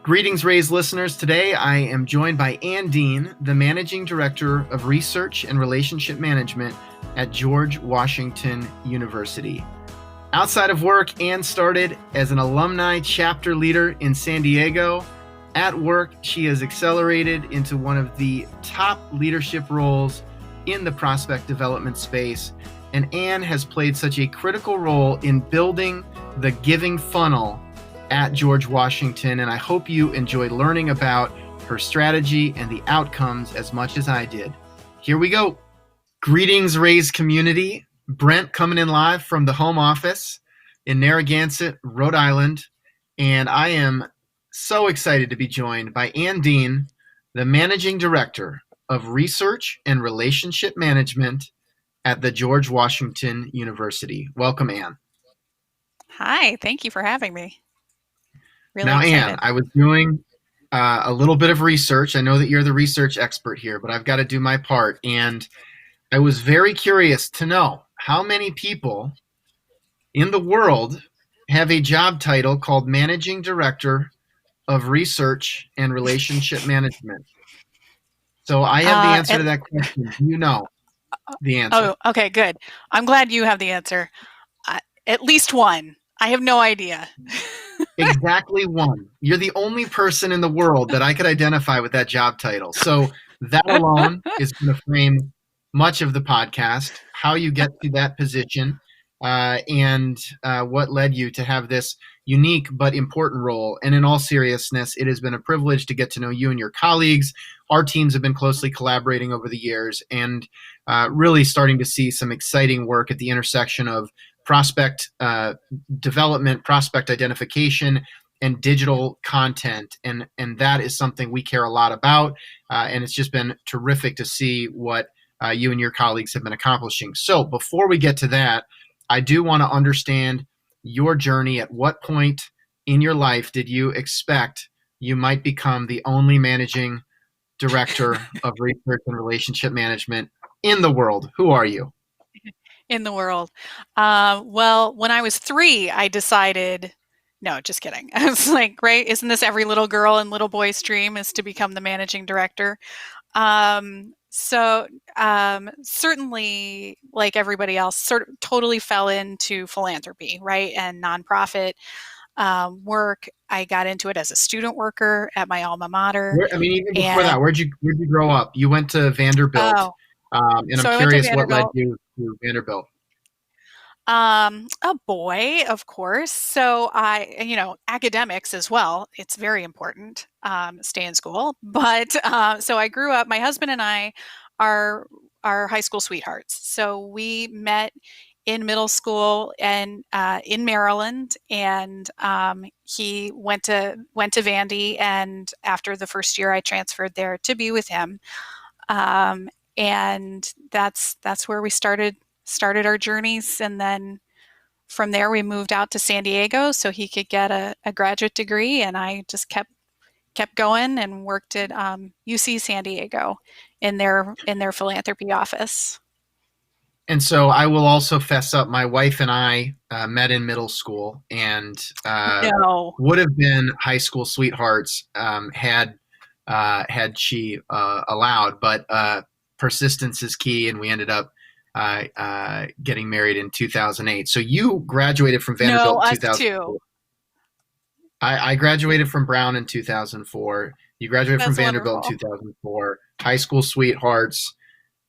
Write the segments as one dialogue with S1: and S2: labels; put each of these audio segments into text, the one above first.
S1: Greetings, Raised listeners. Today I am joined by Ann Dean, the Managing Director of Research and Relationship Management at George Washington University. Outside of work, Ann started as an alumni chapter leader in San Diego. At work, she has accelerated into one of the top leadership roles in the prospect development space. And Ann has played such a critical role in building the giving funnel at George Washington, and I hope you enjoyed learning about her strategy and the outcomes as much as I did. Here we go. Greetings, Raised community. Brent coming in live from the home office in Narragansett, Rhode Island, and I am so excited to be joined by Ann Dean, the Managing Director of Research and Relationship Management at the George Washington University. Welcome, Ann.
S2: Hi, thank you for having me. Really
S1: now,
S2: excited.
S1: Ann, I was doing a little bit of research. I know that you're the research expert here, but I've got to do my part. And I was very curious to know how many people in the world have a job title called Managing Director of Research and Relationship Management. So I have the answer to that question. Do you know the answer?
S2: Oh, okay, good. I'm glad you have the answer. At least one. I have no idea.
S1: Exactly one. You're the only person in the world that I could identify with that job title. So that alone is going to frame much of the podcast, how you get to that position, and what led you to have this unique but important role. And in all seriousness, it has been a privilege to get to know you and your colleagues. Our teams have been closely collaborating over the years and really starting to see some exciting work at the intersection of prospect development, prospect identification, and digital content. And that is something we care a lot about. And it's just been terrific to see what you and your colleagues have been accomplishing. So before we get to that, I do want to understand your journey. At what point in your life did you expect you might become the only managing director of research and relationship management in the world? Who are you?
S2: In the world. Well, when I was 3, I decided, no, just kidding. I was like, great, isn't this every little girl and little boy's dream is to become the managing director? Certainly, like everybody else, sort of totally fell into philanthropy, right? And nonprofit work. I got into it as a student worker at my alma mater.
S1: Even before that,
S2: And
S1: where'd you grow up? You went to Vanderbilt,
S2: oh,
S1: and I'm
S2: so I went to
S1: curious what led
S2: Vanderbilt.
S1: you to Vanderbilt.
S2: A boy, of course. So academics as well. It's very important. Stay in school. But so I grew up. My husband and I are high school sweethearts. So we met in middle school and in Maryland, and he went to Vandy. And after the first year, I transferred there to be with him. And that's where we started our journeys, and then from there we moved out to San Diego so he could get a graduate degree, and I just kept going and worked at UC San Diego in their philanthropy office.
S1: And so I will also fess up. My wife and I met in middle school, and
S2: No.
S1: would have been high school sweethearts had she allowed. But persistence is key, and we ended up getting married in 2008. So you graduated from Vanderbilt
S2: No,
S1: in
S2: us
S1: 2004.
S2: too.
S1: I graduated from Brown in 2004. You graduated from
S2: That's
S1: Vanderbilt in
S2: wonderful.
S1: 2004. High school sweethearts,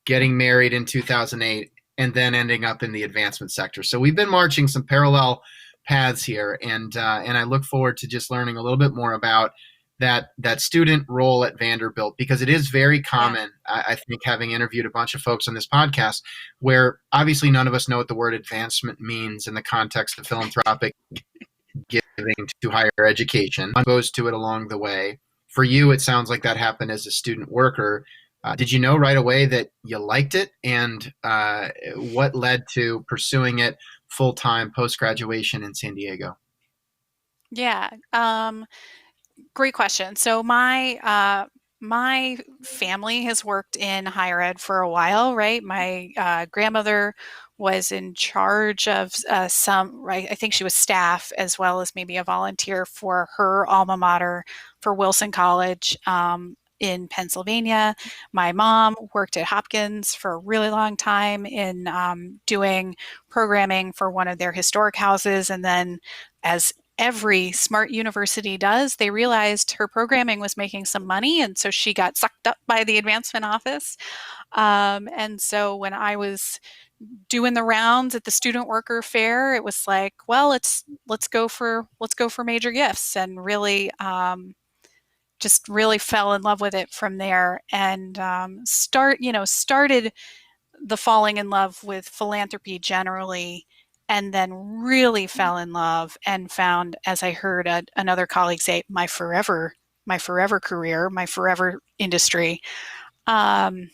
S1: getting married in 2008, and then ending up in the advancement sector. So we've been marching some parallel paths here, and I look forward to just learning a little bit more about that student role at Vanderbilt, because it is very common.
S2: Yeah.
S1: I think, having interviewed a bunch of folks on this podcast, where obviously none of us know what the word advancement means in the context of philanthropic giving to higher education. One goes to it along the way. For you, it sounds like that happened as a student worker. Did you know right away that you liked it, and what led to pursuing it full-time post-graduation in San Diego?
S2: Yeah. Great question. So my family has worked in higher ed for a while, right? My grandmother was in charge of some, right? I think she was staff as well as maybe a volunteer for her alma mater for Wilson College in Pennsylvania. My mom worked at Hopkins for a really long time in doing programming for one of their historic houses. And then, as every smart university does, they realized her programming was making some money. And so she got sucked up by the advancement office. And so when I was doing the rounds at the student worker fair, it was like, well, let's go for major gifts, and really just really fell in love with it from there, and started the falling in love with philanthropy generally, and then really fell in love and found, as I heard another colleague say, my forever career, my forever industry. Um,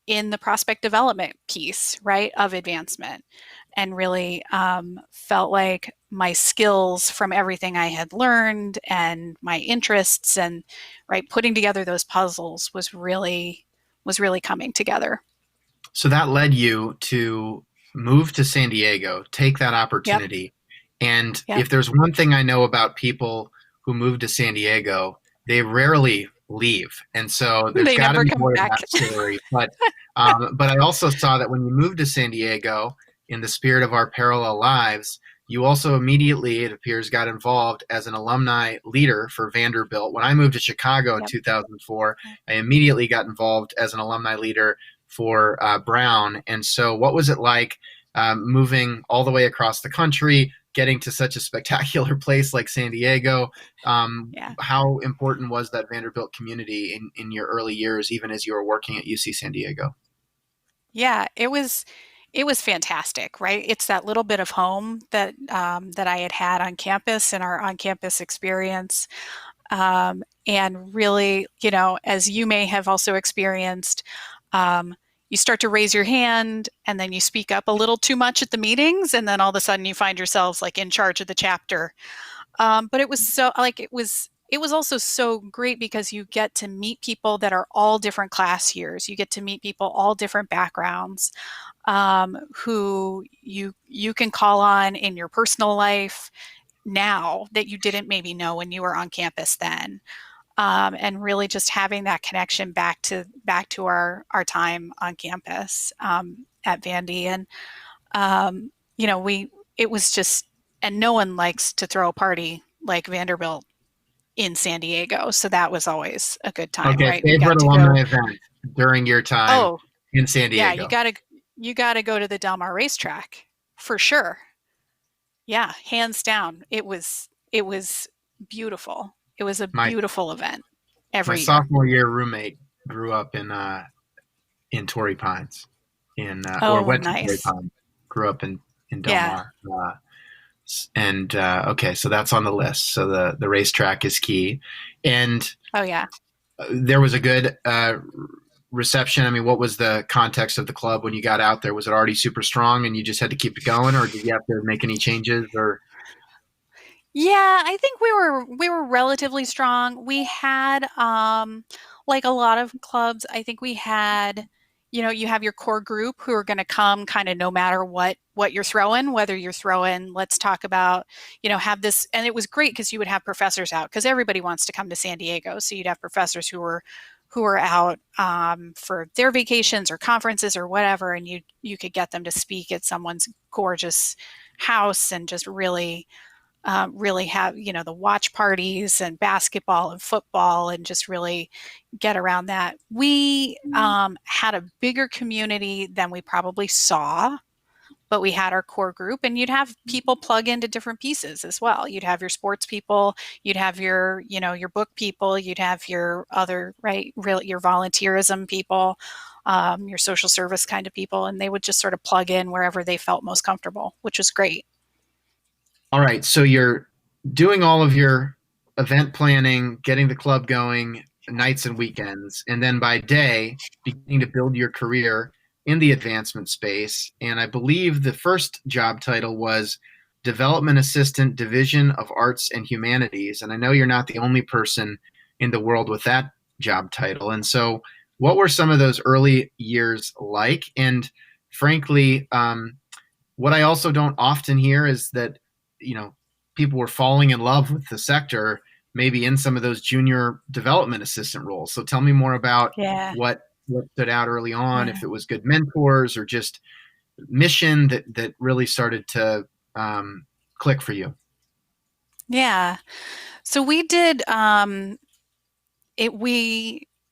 S2: in the prospect development piece, right, of advancement, and really felt like my skills from everything I had learned and my interests and right putting together those puzzles was really coming together.
S1: So that led you to move to San Diego, take that
S2: Yep,
S1: opportunity. And
S2: yep.
S1: if there's one thing I know about people who move to San Diego, they rarely leave. And so there's
S2: They
S1: got to
S2: never
S1: be
S2: come
S1: more to
S2: back.
S1: that story. But I also saw that when you moved to San Diego, in the spirit of our parallel lives, you also immediately, it appears, got involved as an alumni leader for Vanderbilt. When I moved to Chicago in
S2: Yep.
S1: 2004, I immediately got involved as an alumni leader for Brown. And so, what was it like moving all the way across the country, getting to such a spectacular place like San Diego?
S2: Yeah.
S1: How important was that Vanderbilt community in your early years, even as you were working at UC San Diego?
S2: Yeah, it was fantastic, right? It's that little bit of home that I had had on campus and our on-campus experience. And really, as you may have also experienced, um, you start to raise your hand and then you speak up a little too much at the meetings, and then all of a sudden you find yourselves like in charge of the chapter. But it was so like it was also so great because you get to meet people that are all different class years. You get to meet people all different backgrounds, who you can call on in your personal life now that you didn't maybe know when you were on campus then. And really just having that connection back to our time on campus at Vandy. And we it was just, and no one likes to throw a party like Vanderbilt in San Diego, so that was always a good time,
S1: Okay,
S2: right? We got
S1: favorite
S2: to go.
S1: alumni event during your time
S2: Oh,
S1: in San
S2: yeah, you
S1: Diego?
S2: got to you got to go to the Del Mar racetrack for sure. Yeah, hands down. It was beautiful. It was a
S1: My
S2: beautiful event
S1: my
S2: every year.
S1: sophomore year roommate grew up in Torrey Pines, in or
S2: Oh,
S1: went to Torrey
S2: nice.
S1: Pines, grew up in Del
S2: Yeah.
S1: Mar. And okay, so that's on the list. So the racetrack is key, and
S2: Oh, yeah.
S1: there was a good reception. I mean, what was the context of the club when you got out there? Was it already super strong, and you just had to keep it going, or did you have to make any changes? Or
S2: Yeah, I think we were relatively strong. We had like a lot of clubs, I think we had, you have your core group who are going to come kind of no matter what you're throwing, whether you're throwing, let's talk about, have this. And it was great because you would have professors out because everybody wants to come to San Diego. So you'd have professors who were out for their vacations or conferences or whatever, and you could get them to speak at someone's gorgeous house and just really have the watch parties and basketball and football and just really get around that. We had a bigger community than we probably saw, but we had our core group, and you'd have people plug into different pieces as well. You'd have your sports people, you'd have your book people, you'd have your other, right, real, your volunteerism people, your social service kind of people, and they would just sort of plug in wherever they felt most comfortable, which was great.
S1: all right, so you're doing all of your event planning, getting the club going, nights and weekends, and then by day, beginning to build your career in the advancement space. And I believe the first job title was Development Assistant, Division of Arts and Humanities. And I know you're not the only person in the world with that job title. And so, what were some of those early years like? And frankly, what I also don't often hear is that, you know, people were falling in love with the sector, maybe in some of those junior development assistant roles. So tell me more about
S2: Yeah.
S1: what stood out early on,
S2: Yeah.
S1: if it was good mentors or just mission that really started to click for you.
S2: Yeah. So we did it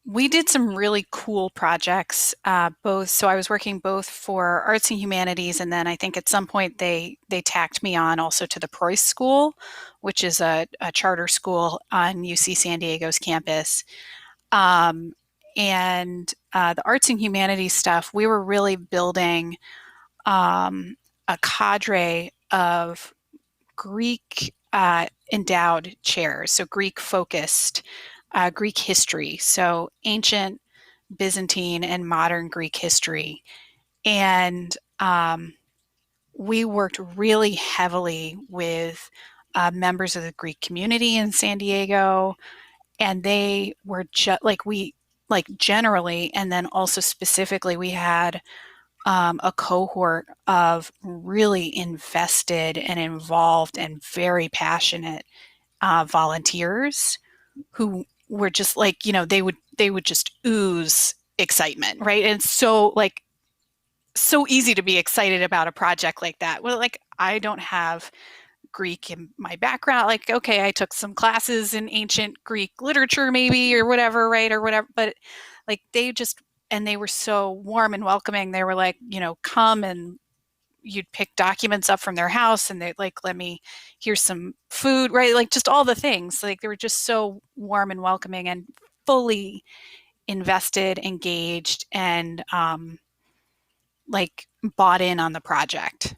S2: we did some really cool projects both so I was working both for arts and humanities, and then I think at some point they tacked me on also to the Preuss School, which is a charter school on UC San Diego's campus. um, and the arts and humanities stuff, we were really building a cadre of Greek endowed chairs, so Greek focused, Greek history, so ancient Byzantine and modern Greek history. And we worked really heavily with members of the Greek community in San Diego, and they were just like generally, and then also specifically, we had a cohort of really invested and involved and very passionate volunteers who were just like, they would just ooze excitement, right? And so like so easy to be excited about a project like that. Well, like I don't have Greek in my background. Like, okay, I took some classes in ancient Greek literature, maybe, or whatever, right? Or whatever. But like and they were so warm and welcoming. They were like, come, and you'd pick documents up from their house and they'd like, let me, here's some food, right? Like just all the things. Like they were just so warm and welcoming and fully invested, engaged, and like bought in on the project.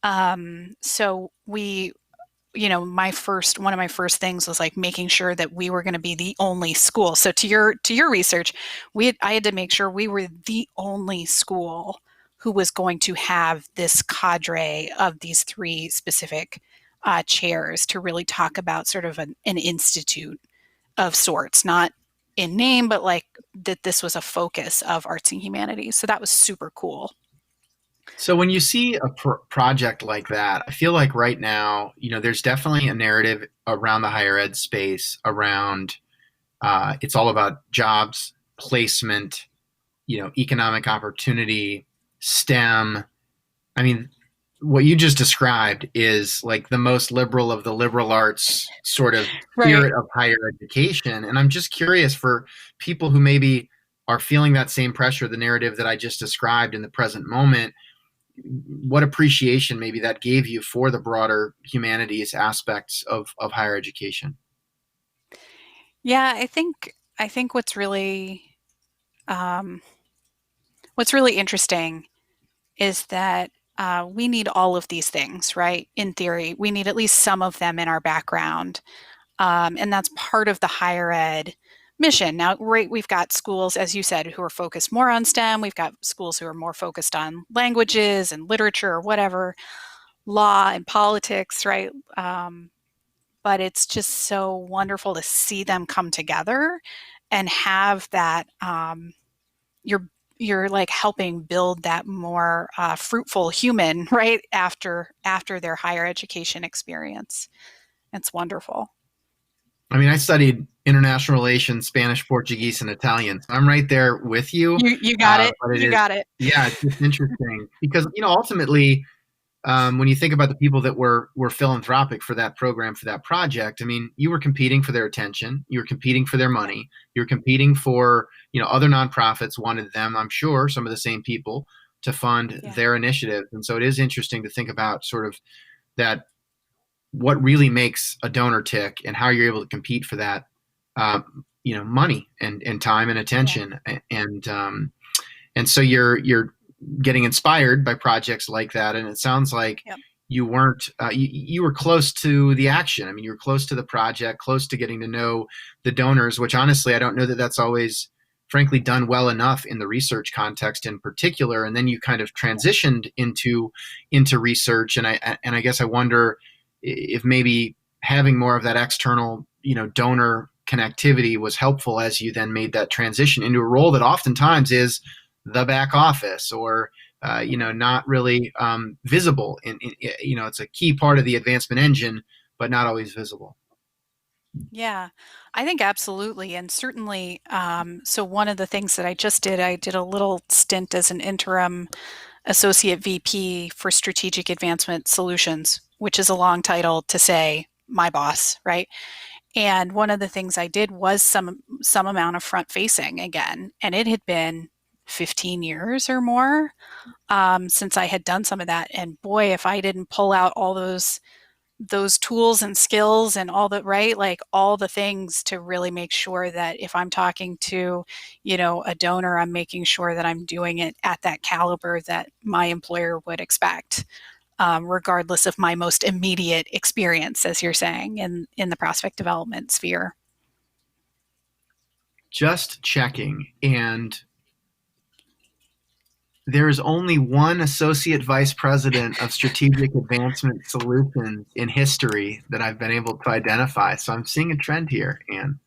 S2: So one of my first things was like making sure that we were going to be the only school. So to your research, I had to make sure we were the only school who was going to have this cadre of these three specific chairs to really talk about sort of an institute of sorts, not in name, but like that this was a focus of arts and humanities. So that was super cool.
S1: So when you see a project like that, I feel like right now, there's definitely a narrative around the higher ed space around it's all about jobs, placement, economic opportunity, STEM. I mean, what you just described is like the most liberal of the liberal arts sort of
S2: Right.
S1: spirit of higher education. And I'm just curious for people who maybe are feeling that same pressure, the narrative that I just described in the present moment, what appreciation maybe that gave you for the broader humanities aspects of higher education.
S2: Yeah, I think um, what's really interesting is that we need all of these things, right? In theory, we need at least some of them in our background. And that's part of the higher ed mission. Now, right, we've got schools, as you said, who are focused more on STEM. We've got schools who are more focused on languages and literature or whatever, law and politics, right? But it's just so wonderful to see them come together and have that you're you're like helping build that more fruitful human right after their higher education experience. It's wonderful.
S1: I mean, I studied international relations, Spanish, Portuguese, and Italian. So I'm right there with you.
S2: You got it.
S1: But it
S2: You
S1: is,
S2: got it.
S1: yeah, it's just interesting because, ultimately, when you think about the people that were philanthropic for that program, for that project, I mean, you were competing for their attention, you were competing for their
S2: Yeah.
S1: money, you were competing for, other nonprofits wanted them, I'm sure, some of the same people to fund
S2: Yeah.
S1: their initiatives. And so it is interesting to think about sort of that, what really makes a donor tick and how you're able to compete for that, money and time and
S2: Yeah.
S1: attention. And so you're getting inspired by projects like that, and it sounds like
S2: Yep.
S1: you weren't you were close to the action. I mean, you were close to the project, close to getting to know the donors, which honestly I don't know that that's always frankly done well enough in the research context in particular. And then you kind of transitioned into research, and I guess I wonder if maybe having more of that external donor connectivity was helpful as you then made that transition into a role that oftentimes is the back office or not really visible. It's a key part of the advancement engine, but not always visible.
S2: Yeah, I think absolutely. And certainly, so one of the things that I did a little stint as an interim associate VP for strategic advancement solutions, which is a long title to say my boss, right? And one of the things I did was some amount of front facing again, and it had been 15 years or more since I had done some of that. And boy, if I didn't pull out all those tools and skills and all the right, like all the things to really make sure that if I'm talking to, a donor, I'm making sure that I'm doing it at that caliber that my employer would expect, regardless of my most immediate experience, as you're saying, in the prospect development sphere.
S1: Just checking. And there is only one associate vice president of strategic advancement solutions in history that I've been able to identify. So I'm seeing a trend here, Anne.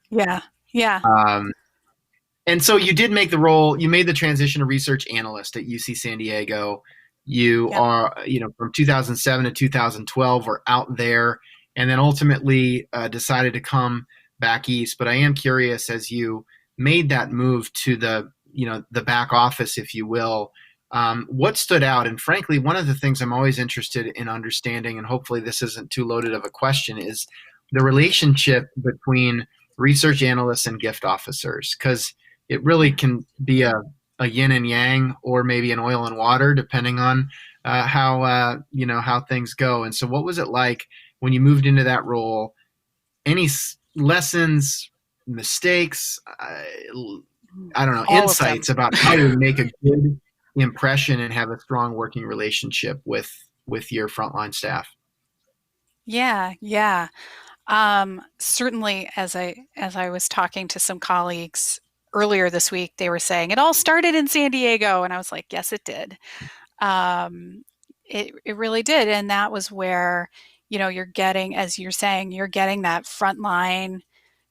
S2: Yeah, yeah,
S1: Um, and so you did make the role, you made the transition to research analyst at UC San Diego. You
S2: yep.
S1: are, from 2007 to 2012, were out there and then ultimately decided to come back east. But I am curious, as you made that move to the back office, if you will, what stood out? And frankly, one of the things I'm always interested in understanding, and hopefully this isn't too loaded of a question, is the relationship between research analysts and gift officers. Because it really can be a yin and yang, or maybe an oil and water, depending on how things go. And so, what was it like when you moved into that role? Any lessons, mistakes? I don't know,
S2: All of them.
S1: insights about how to make a good impression and have a strong working relationship with your frontline staff.
S2: Yeah, yeah. Certainly, as I was talking to some colleagues earlier this week, they were saying it all started in San Diego, and I was like, yes, it did. Um, it really did, and that was where you're getting, as you're saying, you're getting that frontline,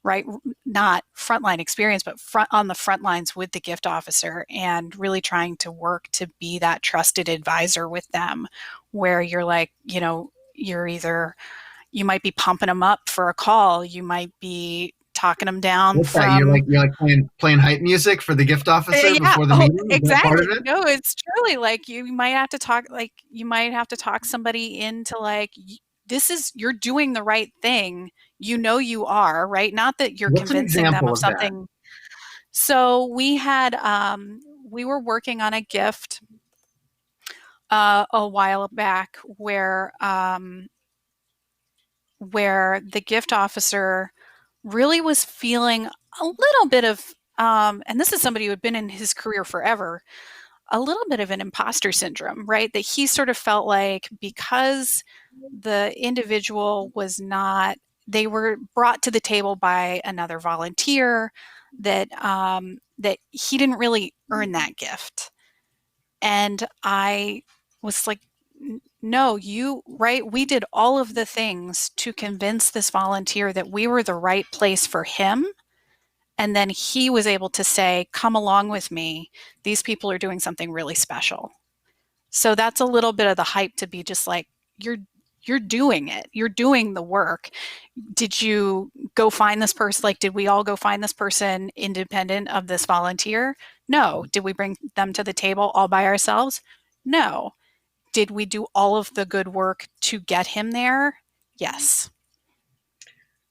S2: right? Not frontline experience, but front on the front lines with the gift officer, and really trying to work to be that trusted advisor with them, where you're like, you're either you might be pumping them up for a call. You might be talking them down
S1: What's that? You're
S2: from,
S1: like playing hype music for the gift officer
S2: yeah,
S1: before the
S2: oh,
S1: meeting? Is that part of
S2: exactly.
S1: it?
S2: No, it's truly like you might have to talk somebody into like, this is, you're doing the right thing. You are, right? Not that you're
S1: What's an
S2: convincing them
S1: example
S2: of
S1: of that?
S2: something. So we were working on a gift a while back where the gift officer really was feeling a little bit of, and this is somebody who had been in his career forever, a little bit of an imposter syndrome, right? That he sort of felt like because the individual was not, they were brought to the table by another volunteer, that he didn't really earn that gift. And I was like, no, right? We did all of the things to convince this volunteer that we were the right place for him. And then he was able to say, come along with me. These people are doing something really special. So that's a little bit of the hype to be just like, you're you're doing it. You're doing the work. Did you go find this person? Like, did we all go find this person independent of this volunteer? No. Did we bring them to the table all by ourselves? No. Did we do all of the good work to get him there? Yes.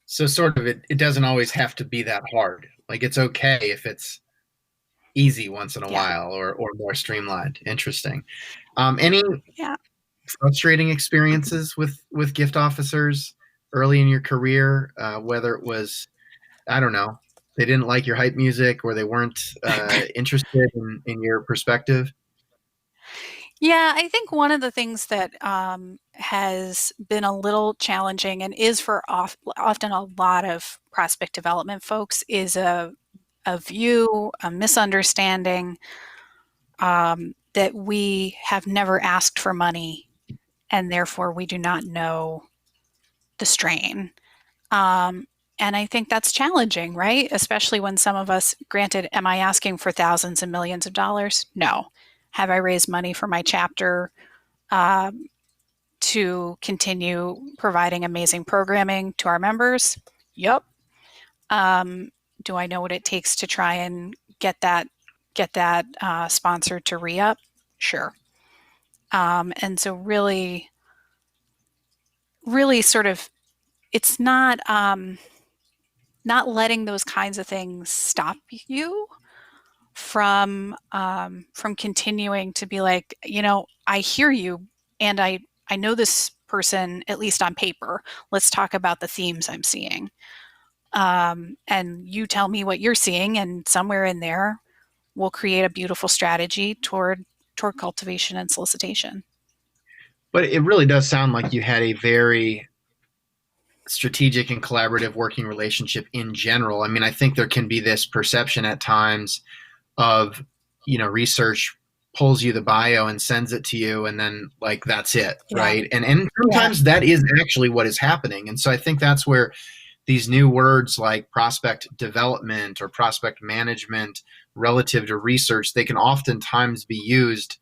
S1: So sort of it doesn't always have to be that hard. Like it's okay if it's easy once in a
S2: Yeah.
S1: while or more streamlined. Interesting. Any
S2: Yeah.
S1: frustrating experiences with gift officers early in your career, whether it was, I don't know, they didn't like your hype music or they weren't interested in your perspective?
S2: Yeah, I think one of the things that has been a little challenging and is for often a lot of prospect development folks is a view, a misunderstanding that we have never asked for money and therefore we do not know the strain. Um, and I think that's challenging, right? Especially when some of us, granted, am I asking for thousands and millions of dollars? No. Have I raised money for my chapter uh, to continue providing amazing programming to our members? Yep. Um, do I know what it takes to try and get that sponsor to re-up? Sure. And so really sort of, it's not letting those kinds of things stop you from continuing to be like, I hear you, and I know this person, at least on paper. Let's talk about the themes I'm seeing. And you tell me what you're seeing, and somewhere in there, we'll create a beautiful strategy toward cultivation and solicitation.
S1: But it really does sound like you had a very strategic and collaborative working relationship in general. I mean, I think there can be this perception at times of, research pulls you the bio and sends it to you, and then like that's it,
S2: Yeah.
S1: right? And
S2: Yeah.
S1: sometimes that is actually what is happening. And so I think that's where these new words like prospect development or prospect management relative to research, they can oftentimes be used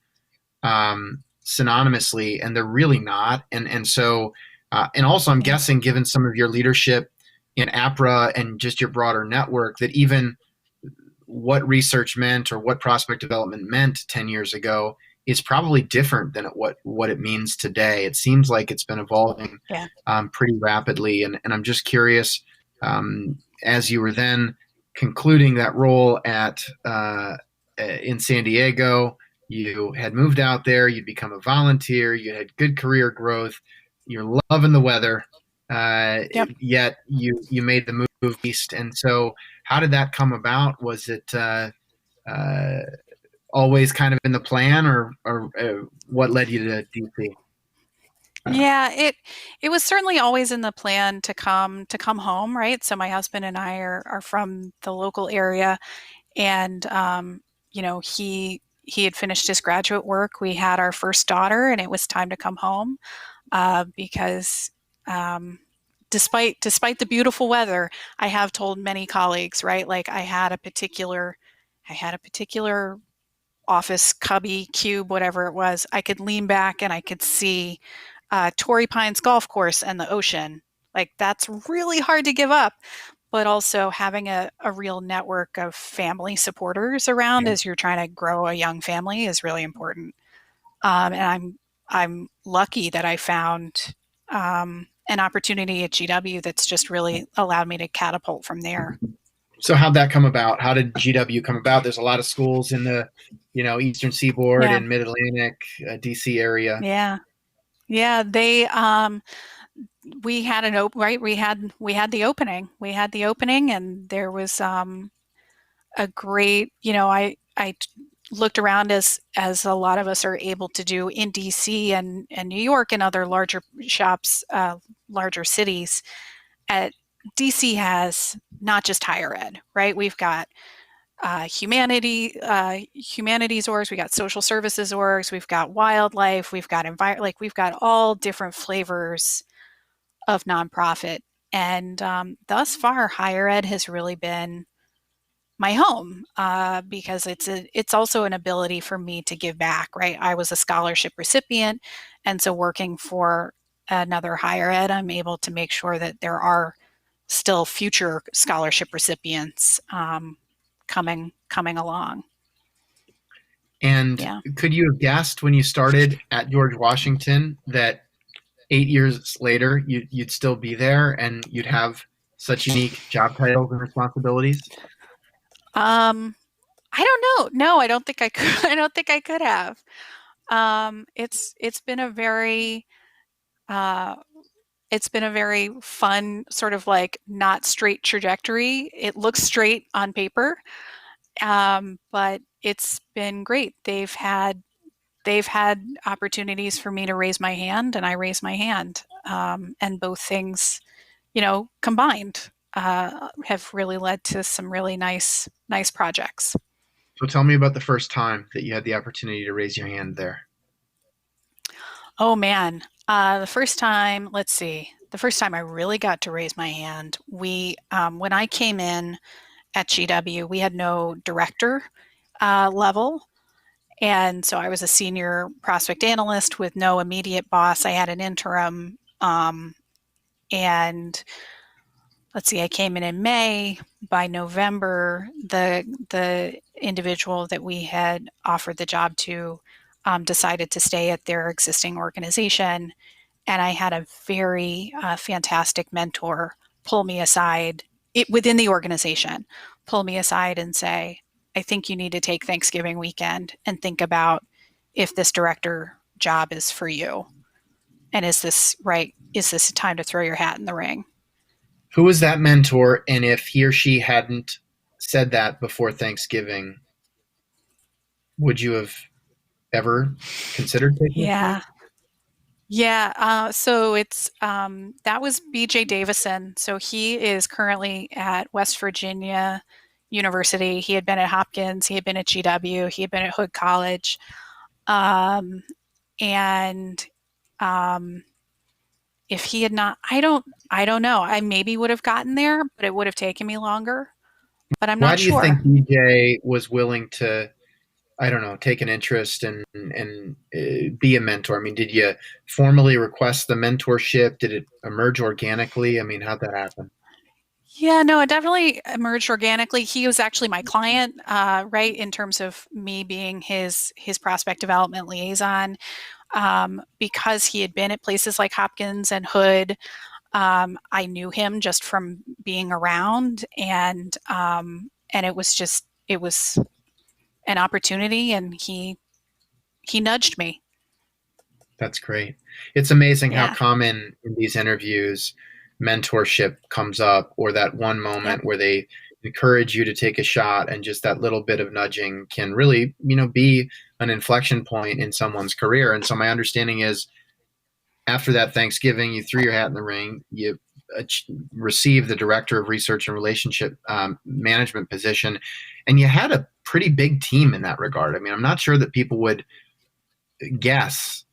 S1: synonymously, and they're really not. And also, I'm
S2: Yeah.
S1: guessing, given some of your leadership in APRA and just your broader network, that even what research meant or what prospect development meant 10 years ago is probably different than what it means today. It seems like it's been evolving
S2: Yeah.
S1: pretty rapidly. And I'm just curious, as you were then concluding that role in San Diego, you had moved out there, you'd become a volunteer, you had good career growth, you're loving the weather,
S2: Yep.
S1: yet you made the move east. And so, how did that come about? Was it uh, always kind of in the plan, or what led you to DC?
S2: Yeah, it was certainly always in the plan to come home, right? So my husband and I are from the local area, and he had finished his graduate work. We had our first daughter, and it was time to come home because um, despite the beautiful weather, I have told many colleagues, right? Like I had a particular office cubby cube, whatever it was. I could lean back and I could see Torrey Pines Golf Course and the ocean. Like that's really hard to give up, but also having a real network of family supporters around
S1: Yeah.
S2: as you're trying to grow a young family is really important. And I'm lucky that I found an opportunity at GW that's just really allowed me to catapult from there.
S1: So how'd that come about? How did GW come about? There's a lot of schools in the, Eastern Seaboard
S2: Yeah,
S1: and Mid Atlantic, DC area.
S2: yeah, yeah. We had an open right. We had the opening. We had the opening, and there was a great. I looked around as a lot of us are able to do in DC and New York and other larger shops, larger cities. At DC has not just higher ed, right? We've got humanities orgs, we got social services orgs, we've got wildlife, we've got like we've got all different flavors of nonprofit. And thus far, higher ed has really been my home because it's also an ability for me to give back. Right, I was a scholarship recipient, and so working for another higher ed, I'm able to make sure that there are still future scholarship recipients coming along.
S1: And
S2: Yeah.
S1: could you have guessed when you started at George Washington that 8 years later you'd still be there and you'd have such unique job titles and responsibilities?
S2: Um, I don't know. No, I don't think I could. I don't think I could have. It's been a very uh, it's been a very fun sort of like not straight trajectory. It looks straight on paper, but it's been great. They've had opportunities for me to raise my hand, and I raise my hand, and both things, combined, have really led to some really nice projects.
S1: So tell me about the first time that you had the opportunity to raise your hand there.
S2: Oh man. Let's see, the first time I really got to raise my hand, when I came in at GW, we had no director level. And so I was a senior prospect analyst with no immediate boss. I had an interim. And let's see, I came in May. By November, the individual that we had offered the job to decided to stay at their existing organization. And I had a very fantastic mentor pull me aside within the organization, pull me aside and say, I think you need to take Thanksgiving weekend and think about if this director job is for you. And is this right? Is this a time to throw your hat in the ring?
S1: Who was that mentor? And if he or she hadn't said that before Thanksgiving, would you have ever considered taking a
S2: Yeah.
S1: swing?
S2: Yeah, so it's that was BJ Davison. So he is currently at West Virginia University. He had been at Hopkins, he had been at GW, he had been at Hood College. Um, and um, if he had not, I don't know. I maybe would have gotten there, but it would have taken me longer. But I'm
S1: Why
S2: not
S1: do you
S2: sure.
S1: think DJ was willing to, I don't know, take an interest and be a mentor? I mean, did you formally request the mentorship? Did it emerge organically? I mean, how'd that happen?
S2: Yeah, no, it definitely emerged organically. He was actually my client, right, in terms of me being his prospect development liaison, because he had been at places like Hopkins and Hood. I knew him just from being around, and it was an opportunity, and he nudged me.
S1: That's great. It's amazing how
S2: Yeah.
S1: common in these interviews mentorship comes up, or that one
S2: Yep.
S1: moment where they encourage you to take a shot, and just that little bit of nudging can really, be an inflection point in someone's career. And so my understanding is after that Thanksgiving, you threw your hat in the ring, you received the director of research and relationship management position, and you had a pretty big team in that regard. I mean, I'm not sure that people would guess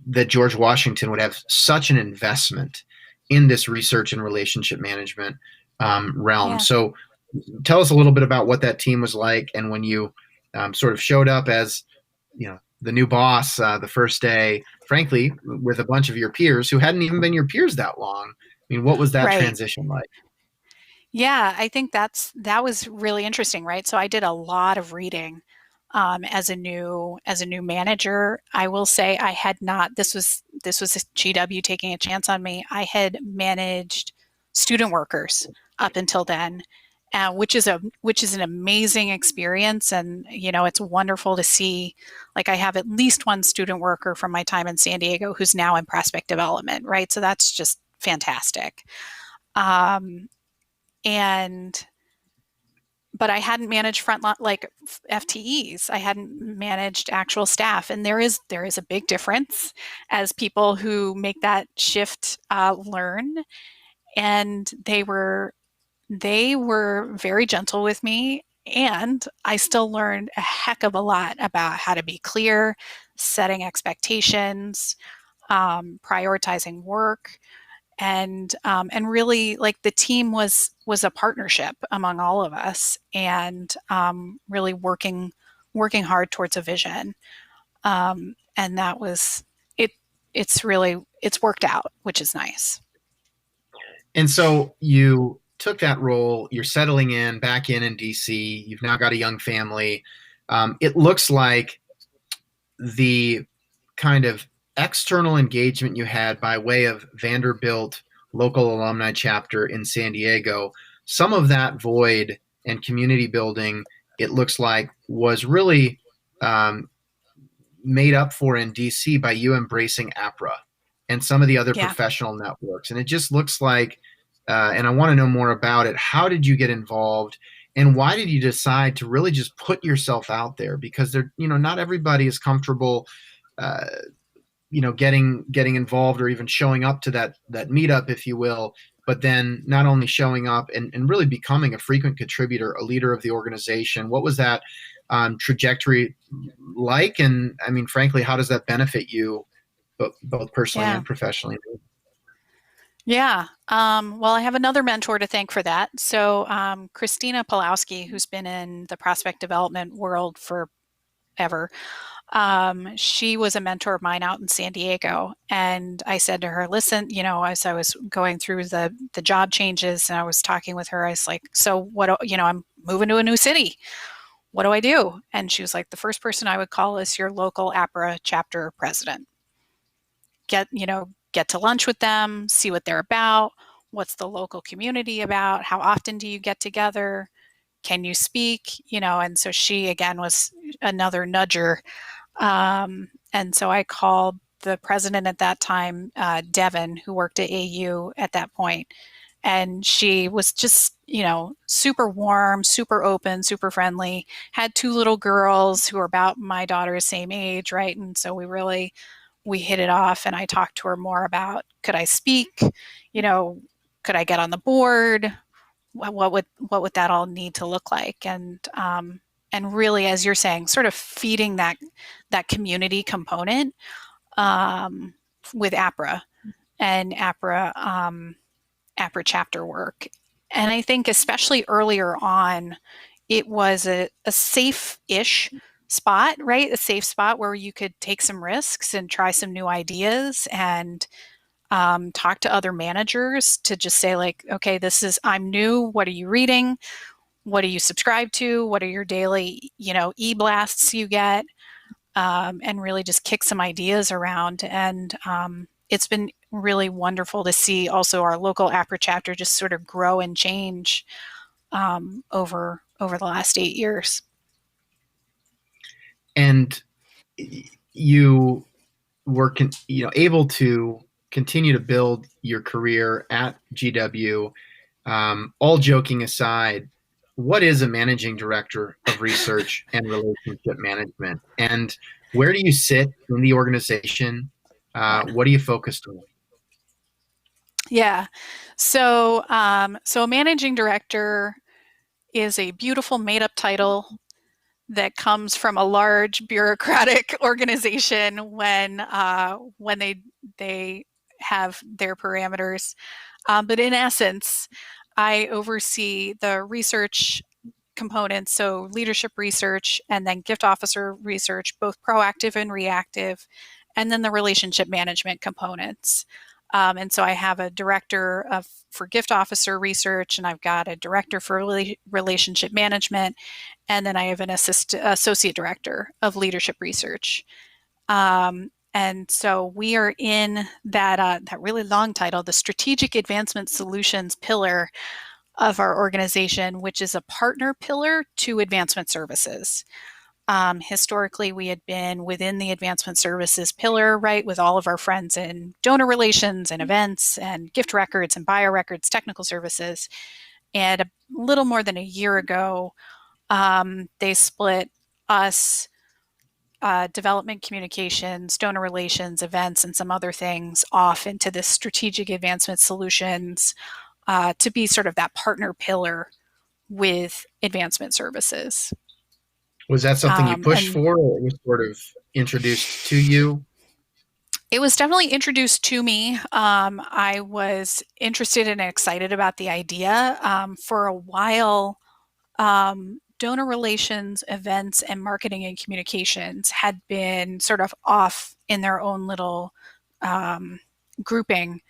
S1: that George Washington would have such an investment in this research and relationship management realm.
S2: Yeah.
S1: So, tell us a little bit about what that team was like, and when you sort of showed up as, the new boss the first day, frankly, with a bunch of your peers who hadn't even been your peers that long. I mean, what was that
S2: Right.
S1: transition like?
S2: Yeah, I think that was really interesting, right? So I did a lot of reading as a new manager. I will say I had not. This was GW taking a chance on me. I had managed student workers up until then, which is an amazing experience, and it's wonderful to see. Like I have at least one student worker from my time in San Diego who's now in prospect development, right? So that's just fantastic. Um, and but I hadn't managed like FTEs. I hadn't managed actual staff, and there is a big difference as people who make that shift learn. And they were very gentle with me, and I still learned a heck of a lot about how to be clear, setting expectations, prioritizing work, and really like the team was a partnership among all of us, and really working hard towards a vision, and that was it. It's worked out, which is nice.
S1: And so you took that role, you're settling in back in DC, you've now got a young family. It looks like the kind of external engagement you had by way of Vanderbilt local alumni chapter in San Diego, some of that void and community building, it looks like, was really um, made up for in DC by you embracing APRA and some of the other
S2: Yeah.
S1: professional networks. And it just looks like, and I want to know more about it. How did you get involved? And why did you decide to really just put yourself out there? Because not everybody is comfortable, uh, getting involved or even showing up to that meetup, if you will. But then not only showing up and really becoming a frequent contributor, a leader of the organization. What was that trajectory like? And I mean, frankly, how does that benefit you, both personally
S2: Yeah.
S1: and professionally?
S2: Yeah. Well, I have another mentor to thank for that. So, Christina Pulowski, who's been in the prospect development world for ever. She was a mentor of mine out in San Diego. And I said to her, listen, as I was going through the job changes and I was talking with her, I was like, so I'm moving to a new city. What do I do? And she was like, the first person I would call is your local APRA chapter president. Get to lunch with them, see what they're about. What's the local community about? How often do you get together? Can you speak? And so she again was another nudger. And so I called the president at that time, Devin, who worked at AU at that point. And she was just, super warm, super open, super friendly, had two little girls who were about my daughter's same age, right? And so we hit it off, and I talked to her more about, could I speak? Could I get on the board? What would that all need to look like? And really, as you're saying, sort of feeding that community component with APRA and APRA chapter work. And I think especially earlier on, it was a safe-ish spot, right? A safe spot where you could take some risks and try some new ideas and talk to other managers to just say like, okay, I'm new. What are you reading? What do you subscribe to? What are your daily, e-blasts you get? And really just kick some ideas around. And it's been really wonderful to see also our local APRA chapter just sort of grow and change over the last 8 years.
S1: And you were able to continue to build your career at GW. All joking aside, what is a managing director of research and relationship management, and where do you sit in the organization? What are you focused on?
S2: Yeah, so a managing director is a beautiful made-up title that comes from a large bureaucratic organization when they have their parameters. But in essence, I oversee the research components, so leadership research and then gift officer research, both proactive and reactive, and then the relationship management components. And so I have a director for gift officer research, and I've got a director for relationship management, and then I have an associate director of leadership research. And so we are in that really long title, the Strategic Advancement Solutions pillar of our organization, which is a partner pillar to advancement services. Historically, we had been within the advancement services pillar, right, with all of our friends in donor relations and events and gift records and bio records, technical services. And a little more than a year ago, they split us, development communications, donor relations, events, and some other things off into this strategic advancement solutions to be sort of that partner pillar with advancement services.
S1: Was that something you pushed for, or it was sort of introduced to you?
S2: It was definitely introduced to me. I was interested and excited about the idea. For a while, donor relations, events, and marketing and communications had been sort of off in their own little grouping.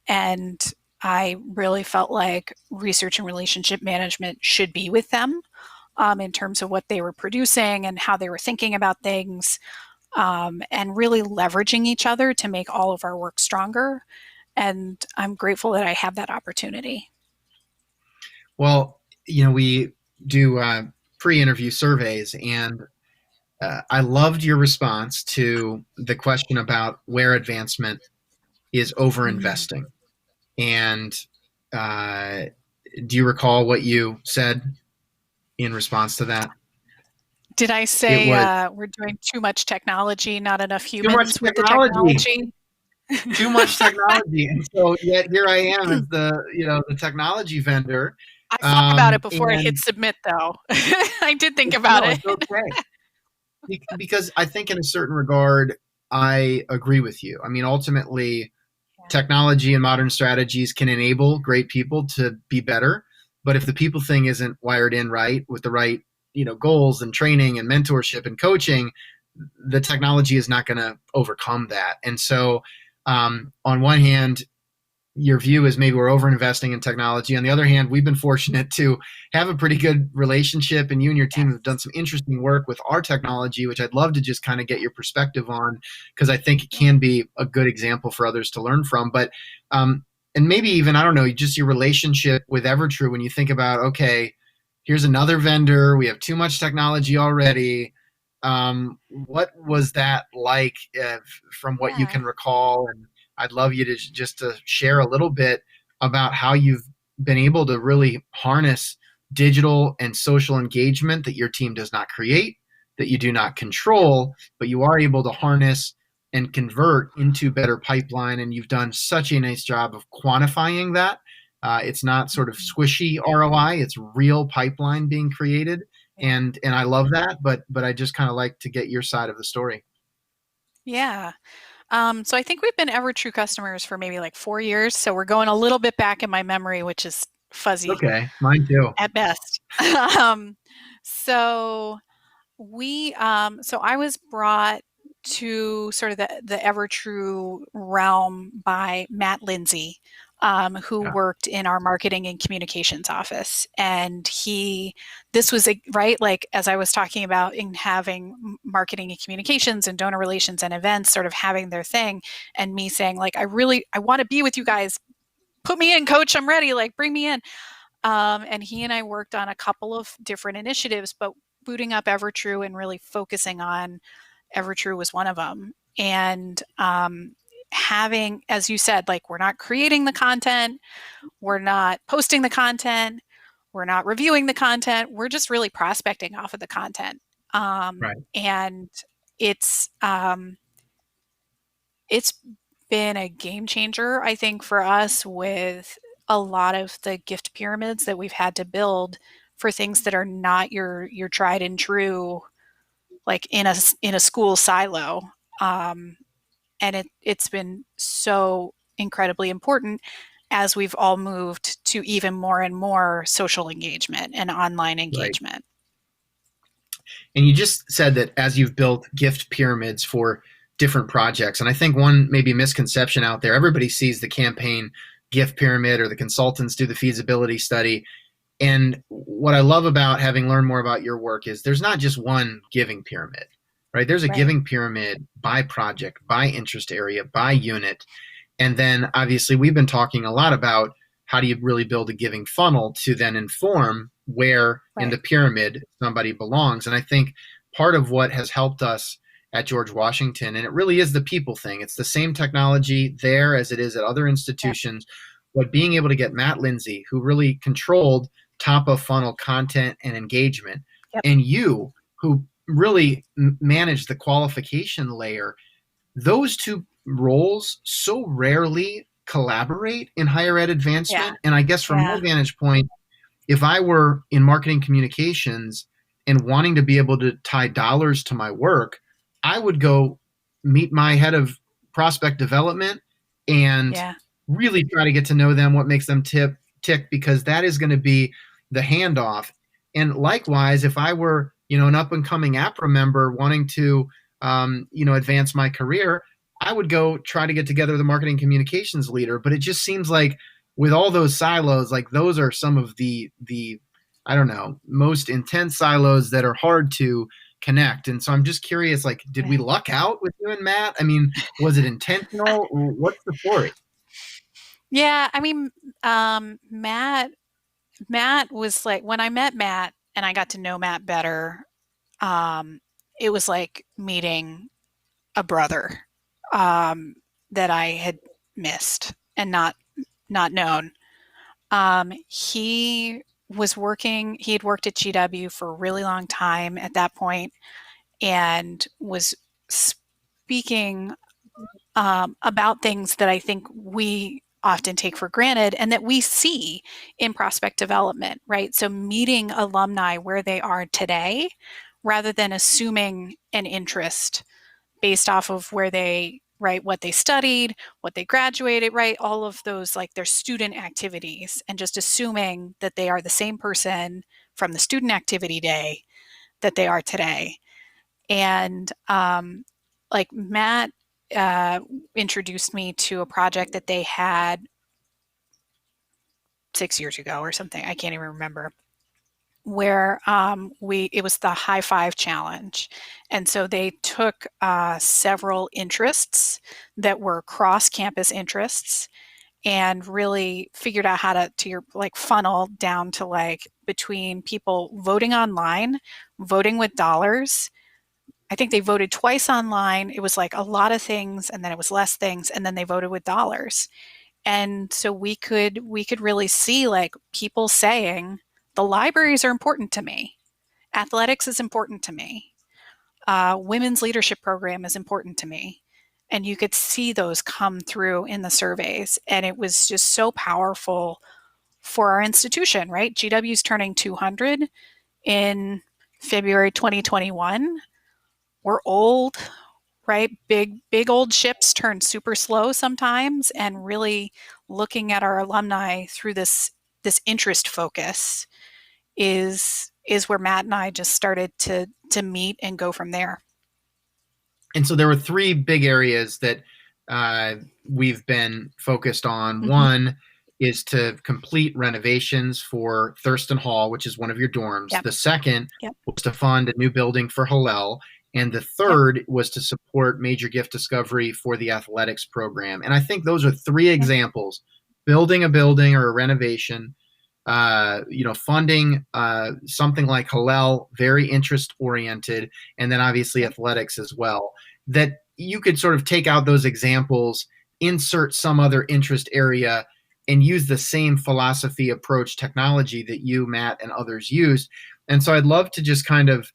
S2: And I really felt like research and relationship management should be with them in terms of what they were producing and how they were thinking about things, and really leveraging each other to make all of our work stronger. And I'm grateful that I have that opportunity.
S1: Well, we do pre-interview surveys, and I loved your response to the question about where advancement is over-investing. And do you recall what you said in response to that?
S2: Did I say we're doing too much technology, not enough humans with the technology?
S1: Too much technology. And so yet here I am as the technology vendor.
S2: I thought about it before I hit submit, though. I did think about it.
S1: It's okay. Because I think in a certain regard, I agree with you. I mean, ultimately, technology and modern strategies can enable great people to be better. But if the people thing isn't wired in right with the right goals and training and mentorship and coaching, the technology is not going to overcome that. And so, on one hand, your view is maybe we're over investing in technology. On the other hand, we've been fortunate to have a pretty good relationship, and you and your team have done some interesting work with our technology, which I'd love to just kind of get your perspective on, because I think it can be a good example for others to learn from. But and maybe even, I don't know, just your relationship with Evertrue, when you think about, okay, here's another vendor, we have too much technology already. What was that like, from what you
S2: Yeah.
S1: can recall? And I'd love you to just to share a little bit about how you've been able to really harness digital and social engagement that your team does not create, that you do not control, but you are able to harness and convert into better pipeline. And you've done such a nice job of quantifying that. It's not sort of squishy ROI; it's real pipeline being created,
S2: Yeah.
S1: and I love that. But I just kind of like to get your side of the story.
S2: Yeah. So I think we've been Evertrue customers for maybe like 4 years. So we're going a little bit back in my memory, which is fuzzy
S1: Okay, mine too.
S2: at best. um, so so I was brought to sort of the Evertrue realm by Matt Lindsay, who
S1: Yeah,
S2: worked in our marketing and communications office. And this was right, like as I was talking about in having marketing and communications and donor relations and events sort of having their thing, and me saying like, I want to be with you guys. Put me in, coach. I'm ready. Like, bring me in. And he and I worked on a couple of different initiatives, but booting up Evertrue and really focusing on Evertrue was one of them. And having, as you said, like we're not creating the content, we're not posting the content, we're not reviewing the content, we're just really prospecting off of the content.
S1: right.
S2: And it's it's been a game changer, I think, for us with a lot of the gift pyramids that we've had to build for things that are not your tried and true, like in a school silo. Um, and it's been so incredibly important as we've all moved to even more and more social engagement and online
S1: Right.
S2: engagement.
S1: And you just said that as you've built gift pyramids for different projects, and I think one maybe misconception out there, everybody sees the campaign gift pyramid or the consultants do the feasibility study. And what I love about having learned more about your work is there's not just one giving pyramid, right? There's a
S2: Right.
S1: giving pyramid by project, by interest area, by unit. And then obviously we've been talking a lot about how do you really build a giving funnel to then inform where in the
S2: Right.
S1: pyramid somebody belongs. And I think part of what has helped us at George Washington, and it really is the people thing, it's the same technology there as it is at other
S2: Yep.
S1: institutions, but being able to get Matt Lindsay, who really controlled top of funnel content and engagement,
S2: Yep.
S1: and you, who really managed the qualification layer, those two roles so rarely collaborate in higher ed
S2: Yeah.
S1: advancement. And I guess from my
S2: Yeah.
S1: vantage point, if I were in marketing communications and wanting to be able to tie dollars to my work, I would go meet my head of prospect development and
S2: Yeah.
S1: really try to get to know them, what makes them tick, because that is going to be the handoff. And likewise, if I were, an up and coming APRA member wanting to, advance my career, I would go try to get together the marketing communications leader. But it just seems like with all those silos, like those are some of the I don't know, most intense silos that are hard to connect. And so I'm just curious, like, did we
S2: Yeah.
S1: luck out with you and Matt? I mean, was it intentional? What's the story?
S2: Yeah, I mean, Matt was like when I met Matt and I got to know Matt better, um, it was like meeting a brother um, that I had missed and not known. He had worked at GW for a really long time at that point and was speaking about things that I think we often take for granted and that we see in prospect development, right? So meeting alumni where they are today rather than assuming an interest based off of where they, right, what they studied, what they graduated, right, all of those like their student activities, and just assuming that they are the same person from the student activity day that they are today. And like Matt uh, introduced me to a project that they had 6 years ago or something. I can't even remember. Where we it was the high five challenge, and so they took several interests that were cross campus interests and really figured out how to your like funnel down to like between people voting online, voting with dollars. I think they voted twice online. It was like a lot of things, and then it was less things, and then they voted with dollars. And so we could really see like people saying the libraries are important to me, athletics is important to me, women's leadership program is important to me. And you could see those come through in the surveys. And it was just so powerful for our institution, right? GW's turning 200 in February 2021. We're old, right? Big old ships turn super slow sometimes, and really looking at our alumni through this interest focus is where Matt and I just started to meet and go from there.
S1: And so there were three big areas that we've been focused on.
S2: Mm-hmm.
S1: One is to complete renovations for Thurston Hall, which is one of your dorms.
S2: Yep.
S1: The second
S2: Yep.
S1: was to fund a new building for Hillel. And the third was to support major gift discovery for the athletics program. And I think those are three examples: building a building or a renovation, funding something like Hillel, very interest oriented, and then obviously athletics as well. That you could sort of take out those examples, insert some other interest area, and use the same philosophy, approach, technology that you, Matt, and others used. And so I'd love to just kind of,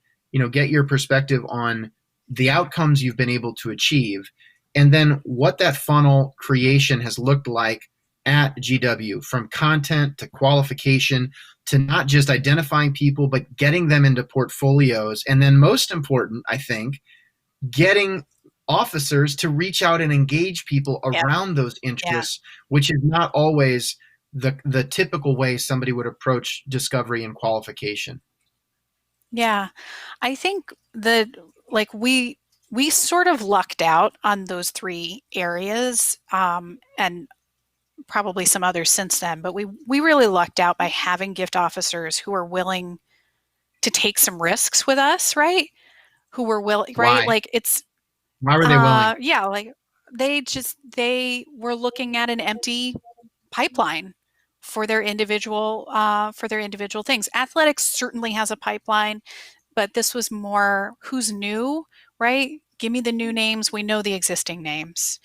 S1: get your perspective on the outcomes you've been able to achieve, and then what that funnel creation has looked like at GW, from content to qualification to not just identifying people, but getting them into portfolios. And then most important, I think, getting officers to reach out and engage people around those interests, which is not always the typical way somebody would approach discovery and qualification.
S2: Yeah. I think that like we sort of lucked out on those three areas, and probably some others since then, but we really lucked out by having gift officers who are willing to take some risks with us, right? Who were willing, right?
S1: Why?
S2: Like it's
S1: Why were they willing?
S2: yeah, like they were looking at an empty pipeline for their individual things. Athletics certainly has a pipeline, but this was more who's new, right? Give me the new names. We know the existing names.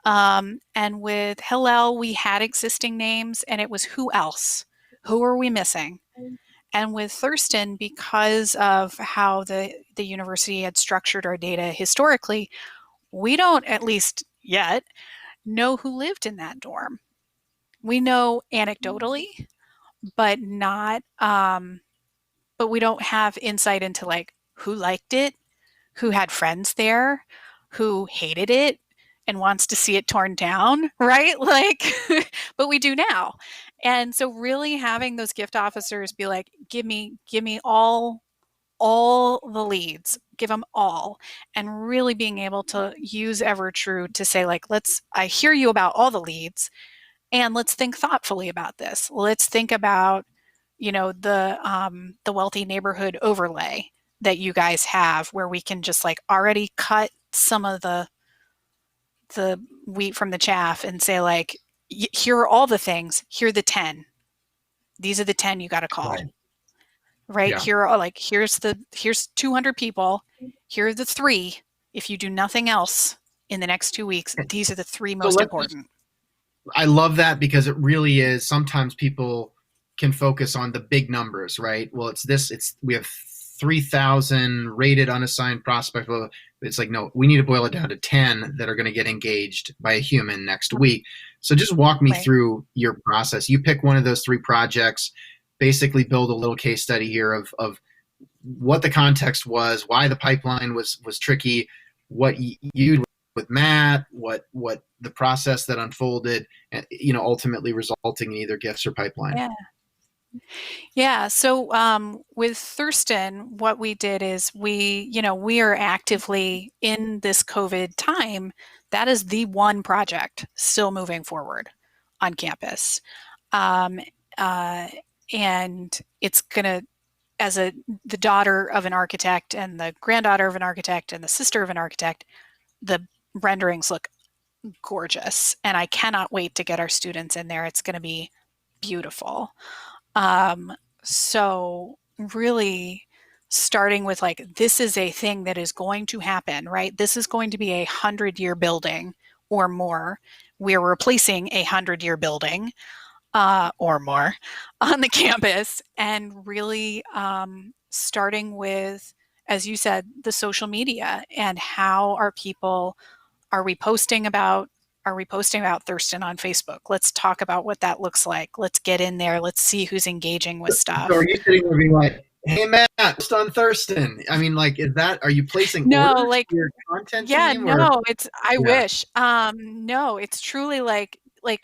S2: And with Hillel, we had existing names, and it was who else? Who are we missing? And with Thurston, because of how the university had structured our data historically, we don't, at least yet, know who lived in that dorm. We know anecdotally, but not, but we don't have insight into like who liked it, who had friends there, who hated it and wants to see it torn down, right? Like, but we do now. And so really having those gift officers be like, give me all the leads, give them all, and really being able to use EverTrue to say like, I hear you about all the leads, and let's think thoughtfully about this. Let's think about, the wealthy neighborhood overlay that you guys have, where we can just like already cut some of the wheat from the chaff and say like, here are all the things. Here are the 10. These are the 10 you got to call. Right?
S1: Yeah.
S2: Here are like, here's 200 people. Here are the 3. If you do nothing else in the next 2 weeks, these are the 3 most important.
S1: I love that, because it really is. Sometimes people can focus on the big numbers, right? Well, we have 3,000 rated unassigned prospects. Well, it's like, no, we need to boil it down to 10 that are going to get engaged by a human next week. So just walk me through your process. You pick one of those 3 projects, basically build a little case study here of what the context was, why the pipeline was tricky, what you with Matt, what the process that unfolded, ultimately resulting in either gifts or pipeline.
S2: Yeah. So with Thurston, what we did is we are actively in this COVID time. That is the one project still moving forward on campus. Um, uh, and it's going to, as the daughter of an architect and the granddaughter of an architect and the sister of an architect, the renderings look gorgeous. And I cannot wait to get our students in there. It's going to be beautiful. Um, so really starting with like, this is a thing that is going to happen, right? This is going to be 100-year building or more. We're replacing 100-year building or more on the campus, and really starting with, as you said, the social media and how are we posting about are we posting about Thurston on Facebook? Let's talk about what that looks like. Let's get in there. Let's see who's engaging with
S1: So are
S2: stuff.
S1: you sitting there being like, "Hey Matt, just on Thurston"? I mean, like, is that are you placing
S2: No,
S1: orders
S2: like
S1: to your content
S2: yeah,
S1: team or
S2: no, it's I
S1: yeah,
S2: wish. No, it's truly like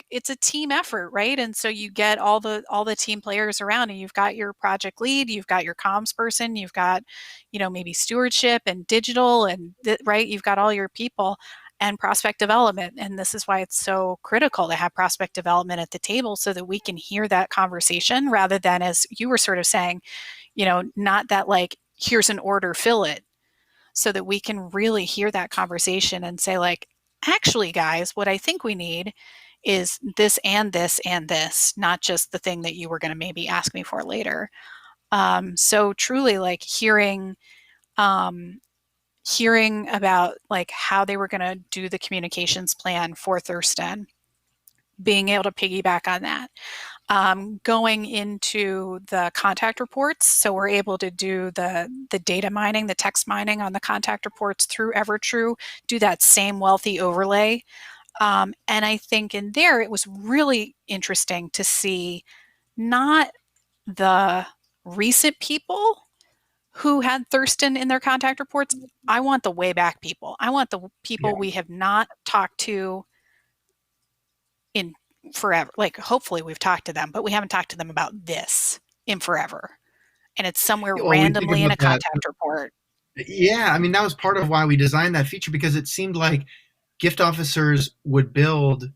S2: it's a team effort, right? And so you get all the team players around, and you've got your project lead, you've got your comms person, you've got, maybe stewardship and digital and right, you've got all your people and prospect development. And this is why it's so critical to have prospect development at the table so that we can hear that conversation rather than, as you were sort of saying, not that like, here's an order, fill it, so that we can really hear that conversation and say like, actually guys, what I think we need is this and this and this, not just the thing that you were going to maybe ask me for later. So truly like um, hearing about like how they were going to do the communications plan for Thurston, being able to piggyback on that, going into the contact reports. So we're able to do the data mining, the text mining on the contact reports through Evertrue, do that same wealthy overlay. And I think in there it was really interesting to see not the recent people who had Thurston in their contact reports. I want the way back people. I want the
S1: yeah.
S2: people we have not talked to in forever. Like, hopefully we've talked to them, but we haven't talked to them about this in forever. And it's somewhere
S1: Well, when you think
S2: randomly in
S1: about
S2: a
S1: that,
S2: contact report.
S1: yeah, I mean, that was part of why we designed that feature because it seemed like gift officers would build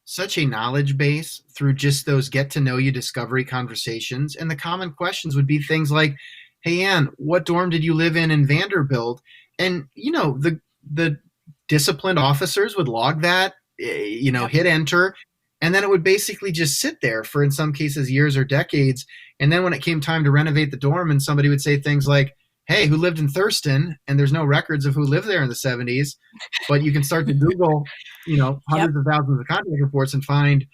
S1: such a knowledge base through just those get to know you discovery conversations. And the common questions would be things like, "Hey Ann, what dorm did you live in Vanderbilt?" And the disciplined officers would log that,
S2: Yep.
S1: hit enter, and then it would basically just sit there for in some cases years or decades. And then when it came time to renovate the dorm, and somebody would say things like, "Hey, who lived in Thurston?" And there's no records of who lived there in the 70s, but you can start to Google,
S2: Yep.
S1: hundreds of thousands of contact reports and find,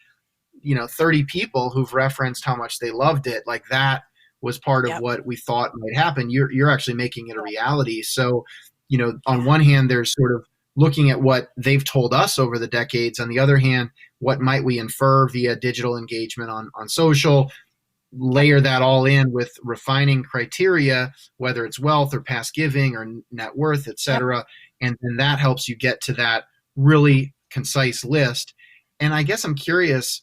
S1: 30 people who've referenced how much they loved it. Like that was part of
S2: Yep.
S1: what we thought might happen. You're actually making it a
S2: Yep.
S1: reality. So, on
S2: Yeah.
S1: one hand, there's sort of looking at what they've told us over the decades. On the other hand, what might we infer via digital engagement on social?
S2: Yep.
S1: Layer that all in with refining criteria, whether it's wealth or past giving or net worth, et
S2: Yep.
S1: cetera. And then that helps you get to that really concise list. And I guess I'm curious,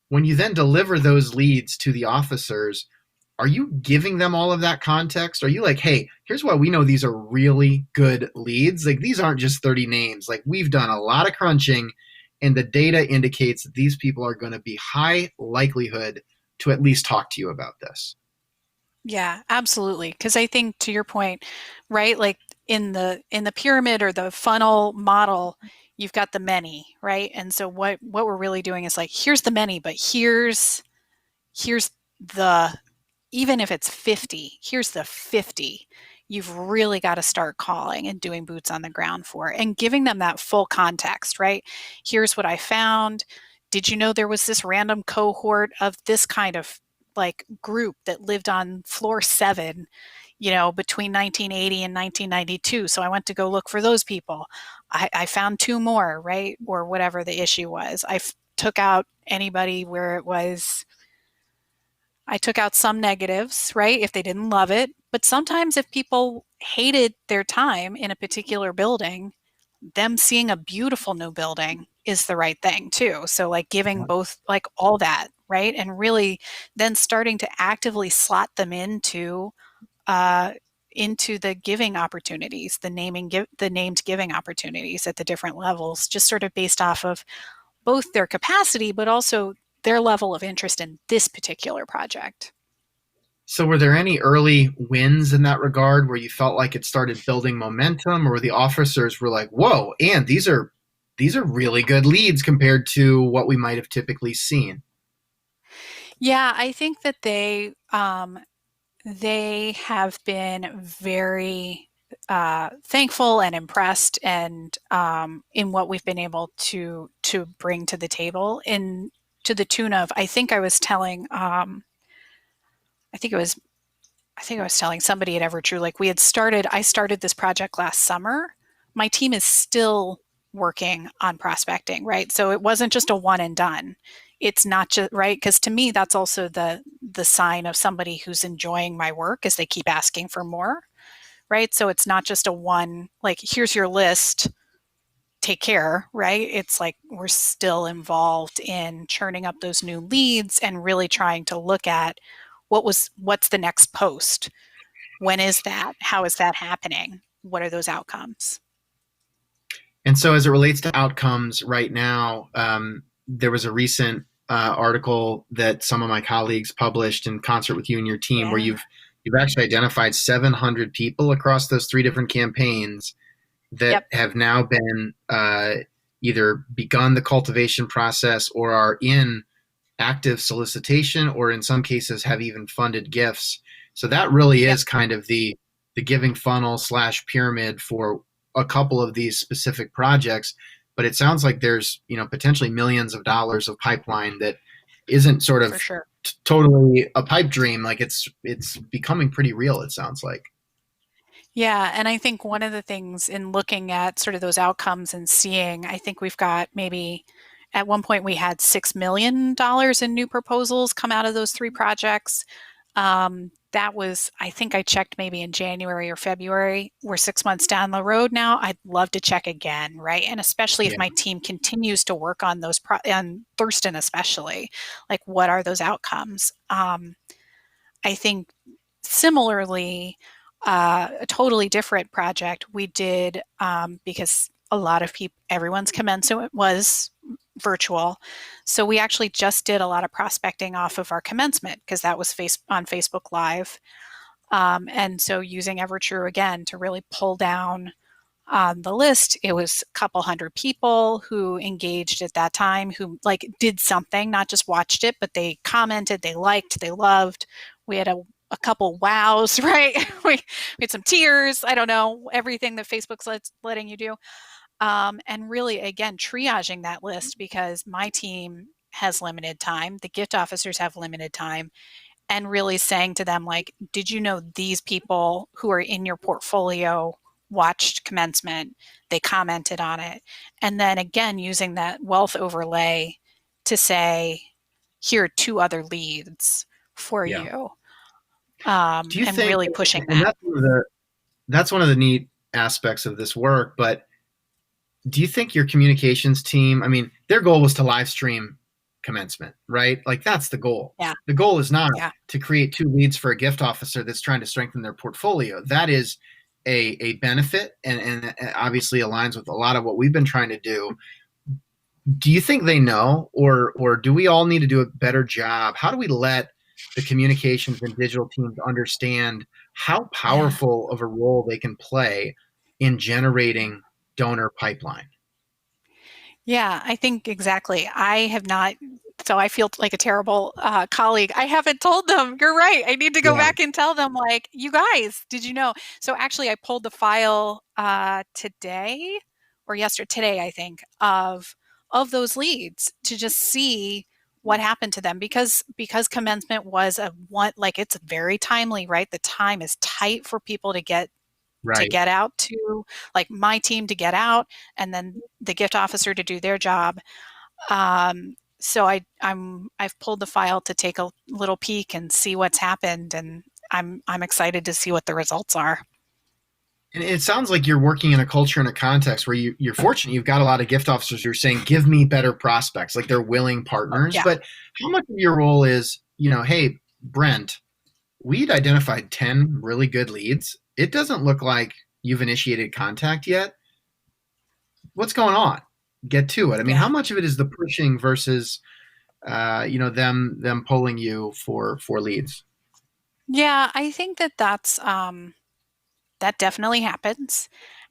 S1: when you then deliver those leads to the officers, are you giving them all of that context? Are you like, "Hey, here's why we know these are really good leads. Like these aren't just 30 names. Like we've done a lot of crunching and the data indicates that these people are going to be high likelihood to at least talk to you about this."
S2: Yeah, absolutely. Because I think to your point, right? Like in the pyramid or the funnel model, you've got the many, right? And so what we're really doing is like, here's the many, but here's the, even if it's 50, here's the 50 you've really got to start calling and doing boots on the ground for and giving them that full context, right? Here's what I found. Did you know there was this random cohort of this kind of like group that lived on floor 7, between 1980 and 1992? So I went to go look for those people. I found 2 more, right? Or whatever the issue was. Took out anybody where it was, I took out some negatives, right? If they didn't love it. But sometimes if people hated their time in a particular building, them seeing a beautiful new building is the right thing too. So like giving both, like all that right? And really then starting to actively slot them uh, into the giving opportunities, the named giving opportunities at the different levels, just sort of based off of both their capacity, but also their level of interest in this particular project.
S1: So were there any early wins in that regard where you felt like it started building momentum, or the officers were like, "Whoa, and these are really good leads compared to what we might have typically seen."
S2: Yeah, I think that they have been very thankful and impressed, and in what we've been able to bring to the table, in to the tune of, I think I was telling I think it was I think I was telling somebody at Evertrue, like I started this project last summer. My team is still working on prospecting, right? So it wasn't just a one and done. It's not just right, because to me that's also the sign of somebody who's enjoying my work, is they keep asking for more, right? So it's not just a one, like, here's your list, take care, right? It's like we're still involved in churning up those new leads and really trying to look at what's the next post, when is that? How is that happening? What are those outcomes?
S1: And so, as it relates to outcomes right now, there was a recent article that some of my colleagues published in concert with you and your team, where
S2: Yeah.
S1: you've actually identified 700 people across those three different campaigns that
S2: Yep.
S1: have now been either begun the cultivation process or are in active solicitation, or in some cases have even funded gifts. So that really
S2: Yep.
S1: is kind of the giving funnel slash pyramid for a couple of these specific projects. But it sounds like there's, potentially millions of dollars of pipeline that isn't sort
S2: For
S1: of
S2: sure.
S1: totally a pipe dream. Like it's becoming pretty real, it sounds like.
S2: Yeah, and I think one of the things in looking at sort of those outcomes and seeing, I think we've got maybe at one point we had $6 million in new proposals come out of those three projects. That was, I think I checked maybe in January or February. We're 6 months down the road now. I'd love to check again, right? And especially if
S1: Yeah.
S2: my team continues to work on and Thurston especially, like, what are those outcomes? I think similarly, a totally different project we did, because a lot of people, everyone's commencement was virtual. So we actually just did a lot of prospecting off of our commencement, because that was on Facebook Live. And so using Evertrue again to really pull down on the list, it was a couple hundred people who engaged at that time, who like did something, not just watched it, but they commented, they liked, they loved. We had a couple wows, right? we had some tears. I don't know, everything that Facebook's letting you do. And really, again, triaging that list, because my team has limited time. The gift officers have limited time, and really saying to them, like, did you know these people who are in your portfolio watched commencement, they commented on it, and then again using that wealth overlay to say, here are two other leads for
S1: Yeah.
S2: you,
S1: Do you
S2: and
S1: think,
S2: really pushing
S1: and
S2: that.
S1: that's one of the neat aspects of this work, but do you think your communications team, I mean, their goal was to live stream commencement, right? Like that's the goal.
S2: Yeah.
S1: The goal is not
S2: Yeah.
S1: to create two leads for a gift officer that's trying to strengthen their portfolio. That is a benefit, and obviously aligns with a lot of what we've been trying to do. Do you think they know, or do we all need to do a better job? How do we let the communications and digital teams understand how
S2: Yeah.
S1: powerful of a role they can play in generating donor pipeline?
S2: Yeah, I think exactly. I have not, so I feel like a terrible colleague. I haven't told them. You're right. I need to go
S1: Yeah.
S2: back and tell them, like, you guys, did you know? So actually, I pulled the file today or yesterday, today, I think, of those leads to just see what happened to them, because commencement was a one, like, it's very timely, right? The time is tight for people to
S1: Right.
S2: get out to, like, my team to get out, and then the gift officer to do their job. So I've pulled the file to take a little peek and see what's happened, and I'm excited to see what the results are.
S1: And it sounds like you're working in a culture and a context where you're fortunate. You've got a lot of gift officers who are saying, give me better prospects, like they're willing partners.
S2: Yeah.
S1: But how much of your role is, hey, Brent, we'd identified 10 really good leads. It doesn't look like you've initiated contact yet. What's going on? Get to it. I mean, how
S2: Yeah.
S1: much of it is the pushing versus, them pulling you for leads?
S2: Yeah, I think that that definitely happens.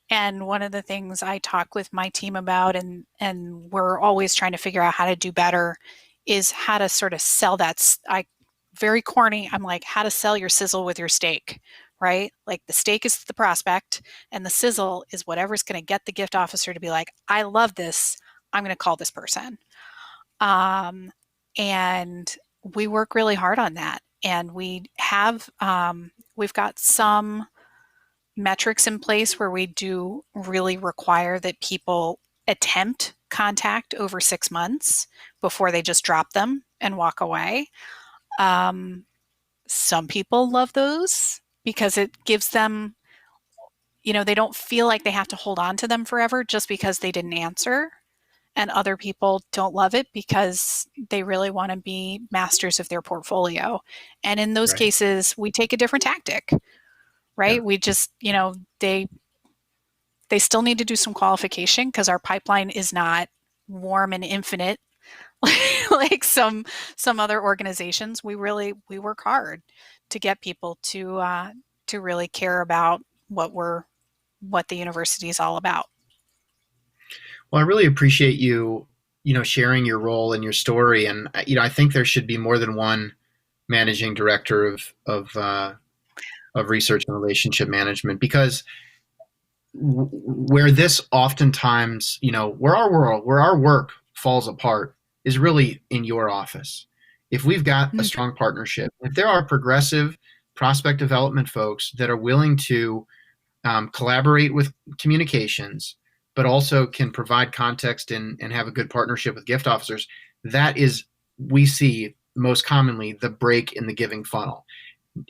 S2: And one of the things I talk with my team about, and we're always trying to figure out how to do better, is how to sort of sell that. I very corny. I'm like, how to sell your sizzle with your steak, right? Like the steak is the prospect, and the sizzle is whatever's going to get the gift officer to be like, I love this. I'm going to call this person. Um, and we work really hard on that. And we've got some metrics in place where we do really require that people attempt contact over 6 months before they just drop them and walk away. Um, some people love those because it gives them, they don't feel like they have to hold on to them forever just because they didn't answer. And other people don't love it because they really want to be masters of their portfolio. And in those
S1: Right.
S2: cases, we take a different tactic,
S1: Yeah.
S2: right? We just, they still need to do some qualification because our pipeline is not warm and infinite like some other organizations. We work hard to get people to really care about what the university is all about.
S1: Well, I really appreciate you, sharing your role and your story. And, I think there should be more than one managing director of research and relationship management, because where this oftentimes, where our work falls apart is really in your office. If we've got a
S2: Mm.
S1: strong partnership, if there are progressive prospect development folks that are willing to collaborate with communications, but also can provide context and have a good partnership with gift officers, that is, we see most commonly, the break in the giving funnel.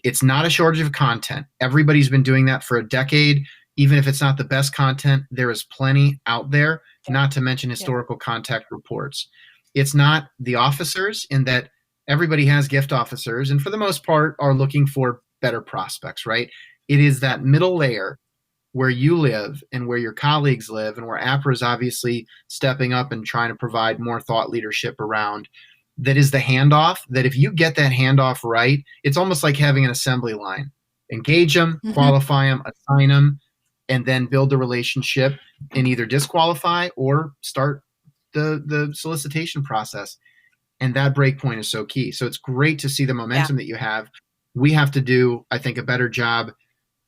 S1: It's not a shortage of content. Everybody's been doing that for a decade. Even if it's not the best content, there is plenty out there,
S2: Yeah.
S1: not to mention
S2: Yeah.
S1: historical contact reports. It's not the officers, in that everybody has gift officers and for the most part are looking for better prospects, right? It is
S2: Yep.
S1: that middle layer where you live and where your colleagues live, and where APRA is obviously stepping up and trying to provide more thought leadership around, that is the handoff. That if you get that handoff right, it's almost like having an assembly line. Engage them,
S2: Mm-hmm.
S1: qualify them, assign them, and then build the relationship and either disqualify or start the solicitation process. And that break point is so key. So it's great to see the
S2: Yeah.
S1: momentum that you have. We have to do, I think, a better job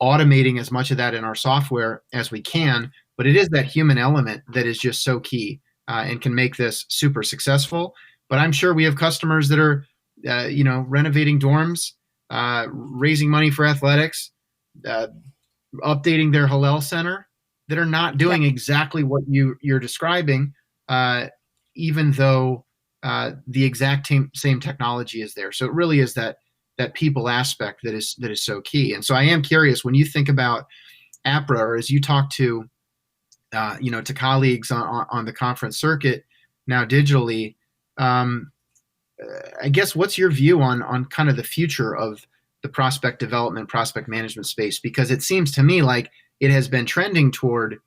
S1: automating as much of that in our software as we can. But it is that human element that is just so key, and can make this super successful. But I'm sure we have customers that are, renovating dorms, raising money for athletics, uh, updating their Hillel Center, that are not
S2: Yep.
S1: doing exactly what you're describing, uh, even though the exact same technology is there. So it really is that people aspect that is so key. And so I am curious, when you think about APRA, or as you talk to to colleagues on the conference circuit now digitally, um, I guess what's your view on kind of the future of the prospect development, prospect management space? Because it seems to me like it has been trending toward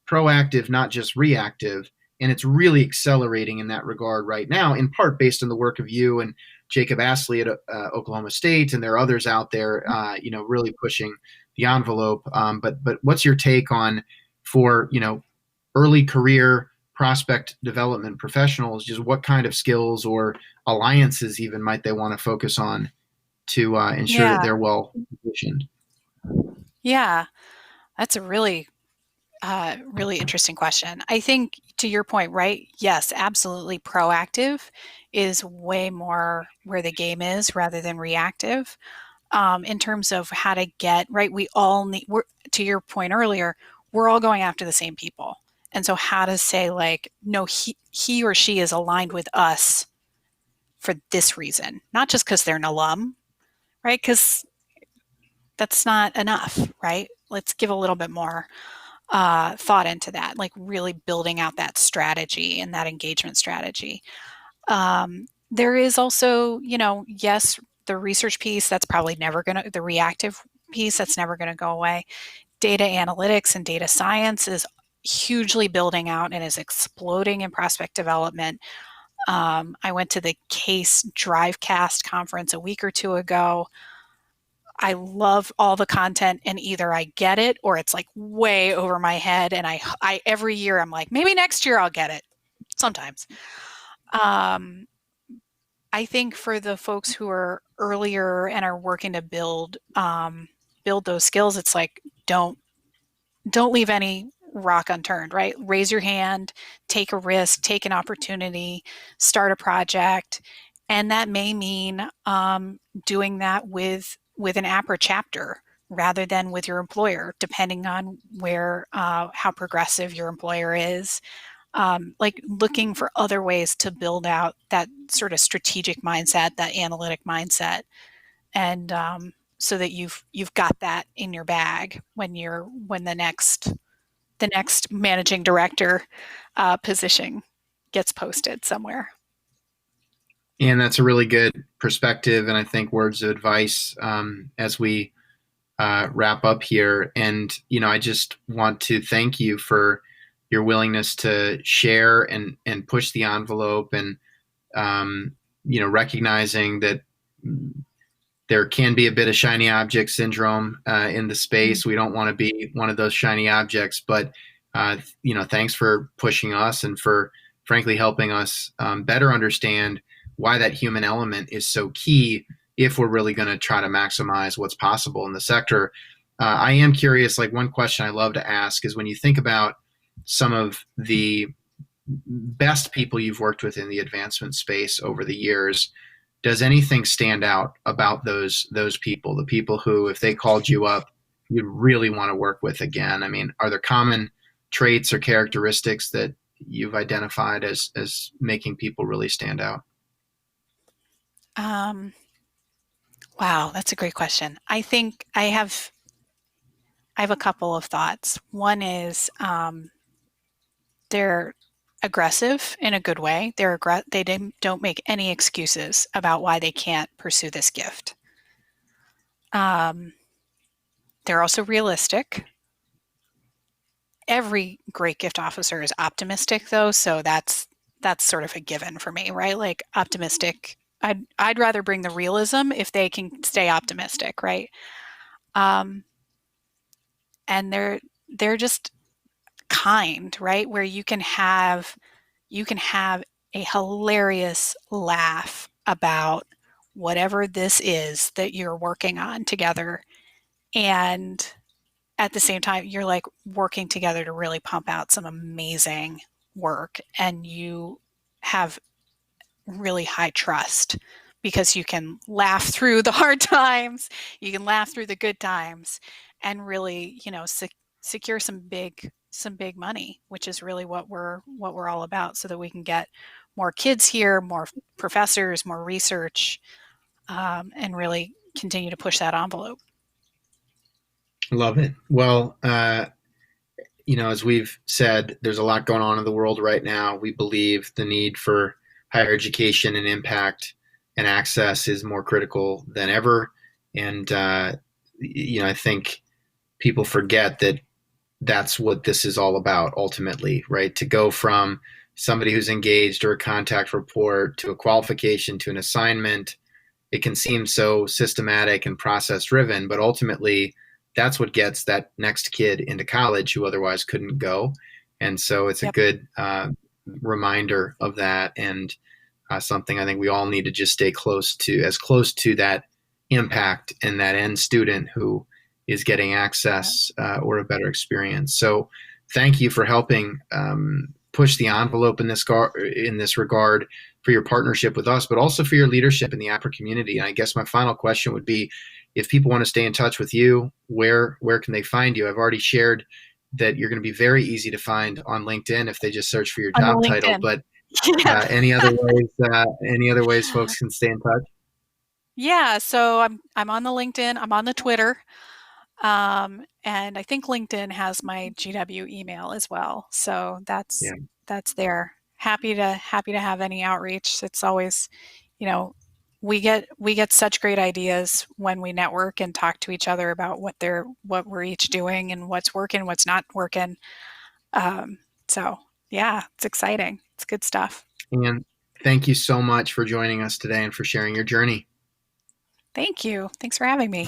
S1: proactive, not just reactive, and it's really accelerating in that regard right now, in part based on the work of you and Jacob Astley at Oklahoma State, and there are others out there, really pushing the envelope. But what's your take on, for early career prospect development professionals, just what kind of skills or alliances even might they want to focus on to ensure that
S2: Yeah.
S1: they're well positioned?
S2: Yeah. That's a really interesting question. I think to your point, right? Yes, absolutely. Proactive is way more where the game is rather than reactive. In terms of how to get right, we all need. To your point earlier, we're all going after the same people, and so how to say like, no, he or she is aligned with us for this reason, not just because they're an alum, right? Because that's not enough, right? let's give a little bit more thought into that, like really building out that strategy and that engagement strategy. There is also, yes, the research piece that's probably never going to, the reactive piece that's never going to go away. Data analytics and data science is hugely building out and is exploding in prospect development. I went to the Case Drivecast conference a week or two ago. I love all the content, and either I get it or it's like way over my head. And I every year I'm like, maybe next year I'll get it. Sometimes. Um, I think for the folks who are earlier and are working to build those skills, it's like don't leave any rock unturned, right? Raise your hand, take a risk, take an opportunity, start a project, and that may mean doing that with an app or chapter rather than with your employer, depending on where how progressive your employer is. Like looking for other ways to build out that sort of strategic mindset, that analytic mindset, and so that you've got that in your bag when the next managing director position gets posted somewhere.
S1: And that's a really good perspective, and I think words of advice as we wrap up here. And I just want to thank you for your willingness to share and push the envelope, and recognizing that there can be a bit of shiny object syndrome in the space. We don't want to be one of those shiny objects, but thanks for pushing us and for frankly helping us better understand why that human element is so key if we're really going to try to maximize what's possible in the sector. I am curious, like one question I love to ask is when you think about some of the best people you've worked with in the advancement space over the years, does anything stand out about those people, the people who, if they called you up, you'd really want to work with again? I mean, are there common traits or characteristics that you've identified as making people really stand out?
S2: Wow, that's a great question. I think I have a couple of thoughts. One is they're aggressive in a good way. They don't make any excuses about why they can't pursue this gift. They're also realistic. Every great gift officer is optimistic, though, so that's sort of a given for me, right? Like optimistic. I'd rather bring the realism if they can stay optimistic, right? And they're just kind, right? Where you can have a hilarious laugh about whatever this is that you're working on together, and at the same time you're like working together to really pump out some amazing work, and you have really high trust because you can laugh through the hard times, you can laugh through the good times, and really, secure some big money, which is really what we're all about, so that we can get more kids here, more professors, more research, and really continue to push that envelope.
S1: Love it. Well, as we've said, there's a lot going on in the world right now. We believe the need for higher education and impact and access is more critical than ever. And, I think people forget that that's what this is all about ultimately, right? To go from somebody who's engaged or a contact report to a qualification to an assignment, it can seem so systematic and process driven, but ultimately that's what gets that next kid into college who otherwise couldn't go. And so it's a good reminder of that, and something I think we all need to just stay close to that impact and that end student who is getting access or a better experience. So thank you for helping push the envelope in this regard, for your partnership with us, but also for your leadership in the APRA community. And I guess my final question would be, if people want to stay in touch with you, where can they find you? I've already shared that you're going to be very easy to find on LinkedIn if they just search for your job title. But any other ways folks can stay in touch?
S2: Yeah, so I'm on the LinkedIn, I'm on the Twitter. And I think LinkedIn has my GW email as well. So
S1: Yeah.
S2: that's there. Happy to have any outreach. It's always, you know, we get such great ideas when we network and talk to each other about what we're each doing and what's working, what's not working. Um, so yeah, it's exciting. It's good stuff.
S1: And thank you so much for joining us today and for sharing your journey.
S2: Thank you. Thanks for having me.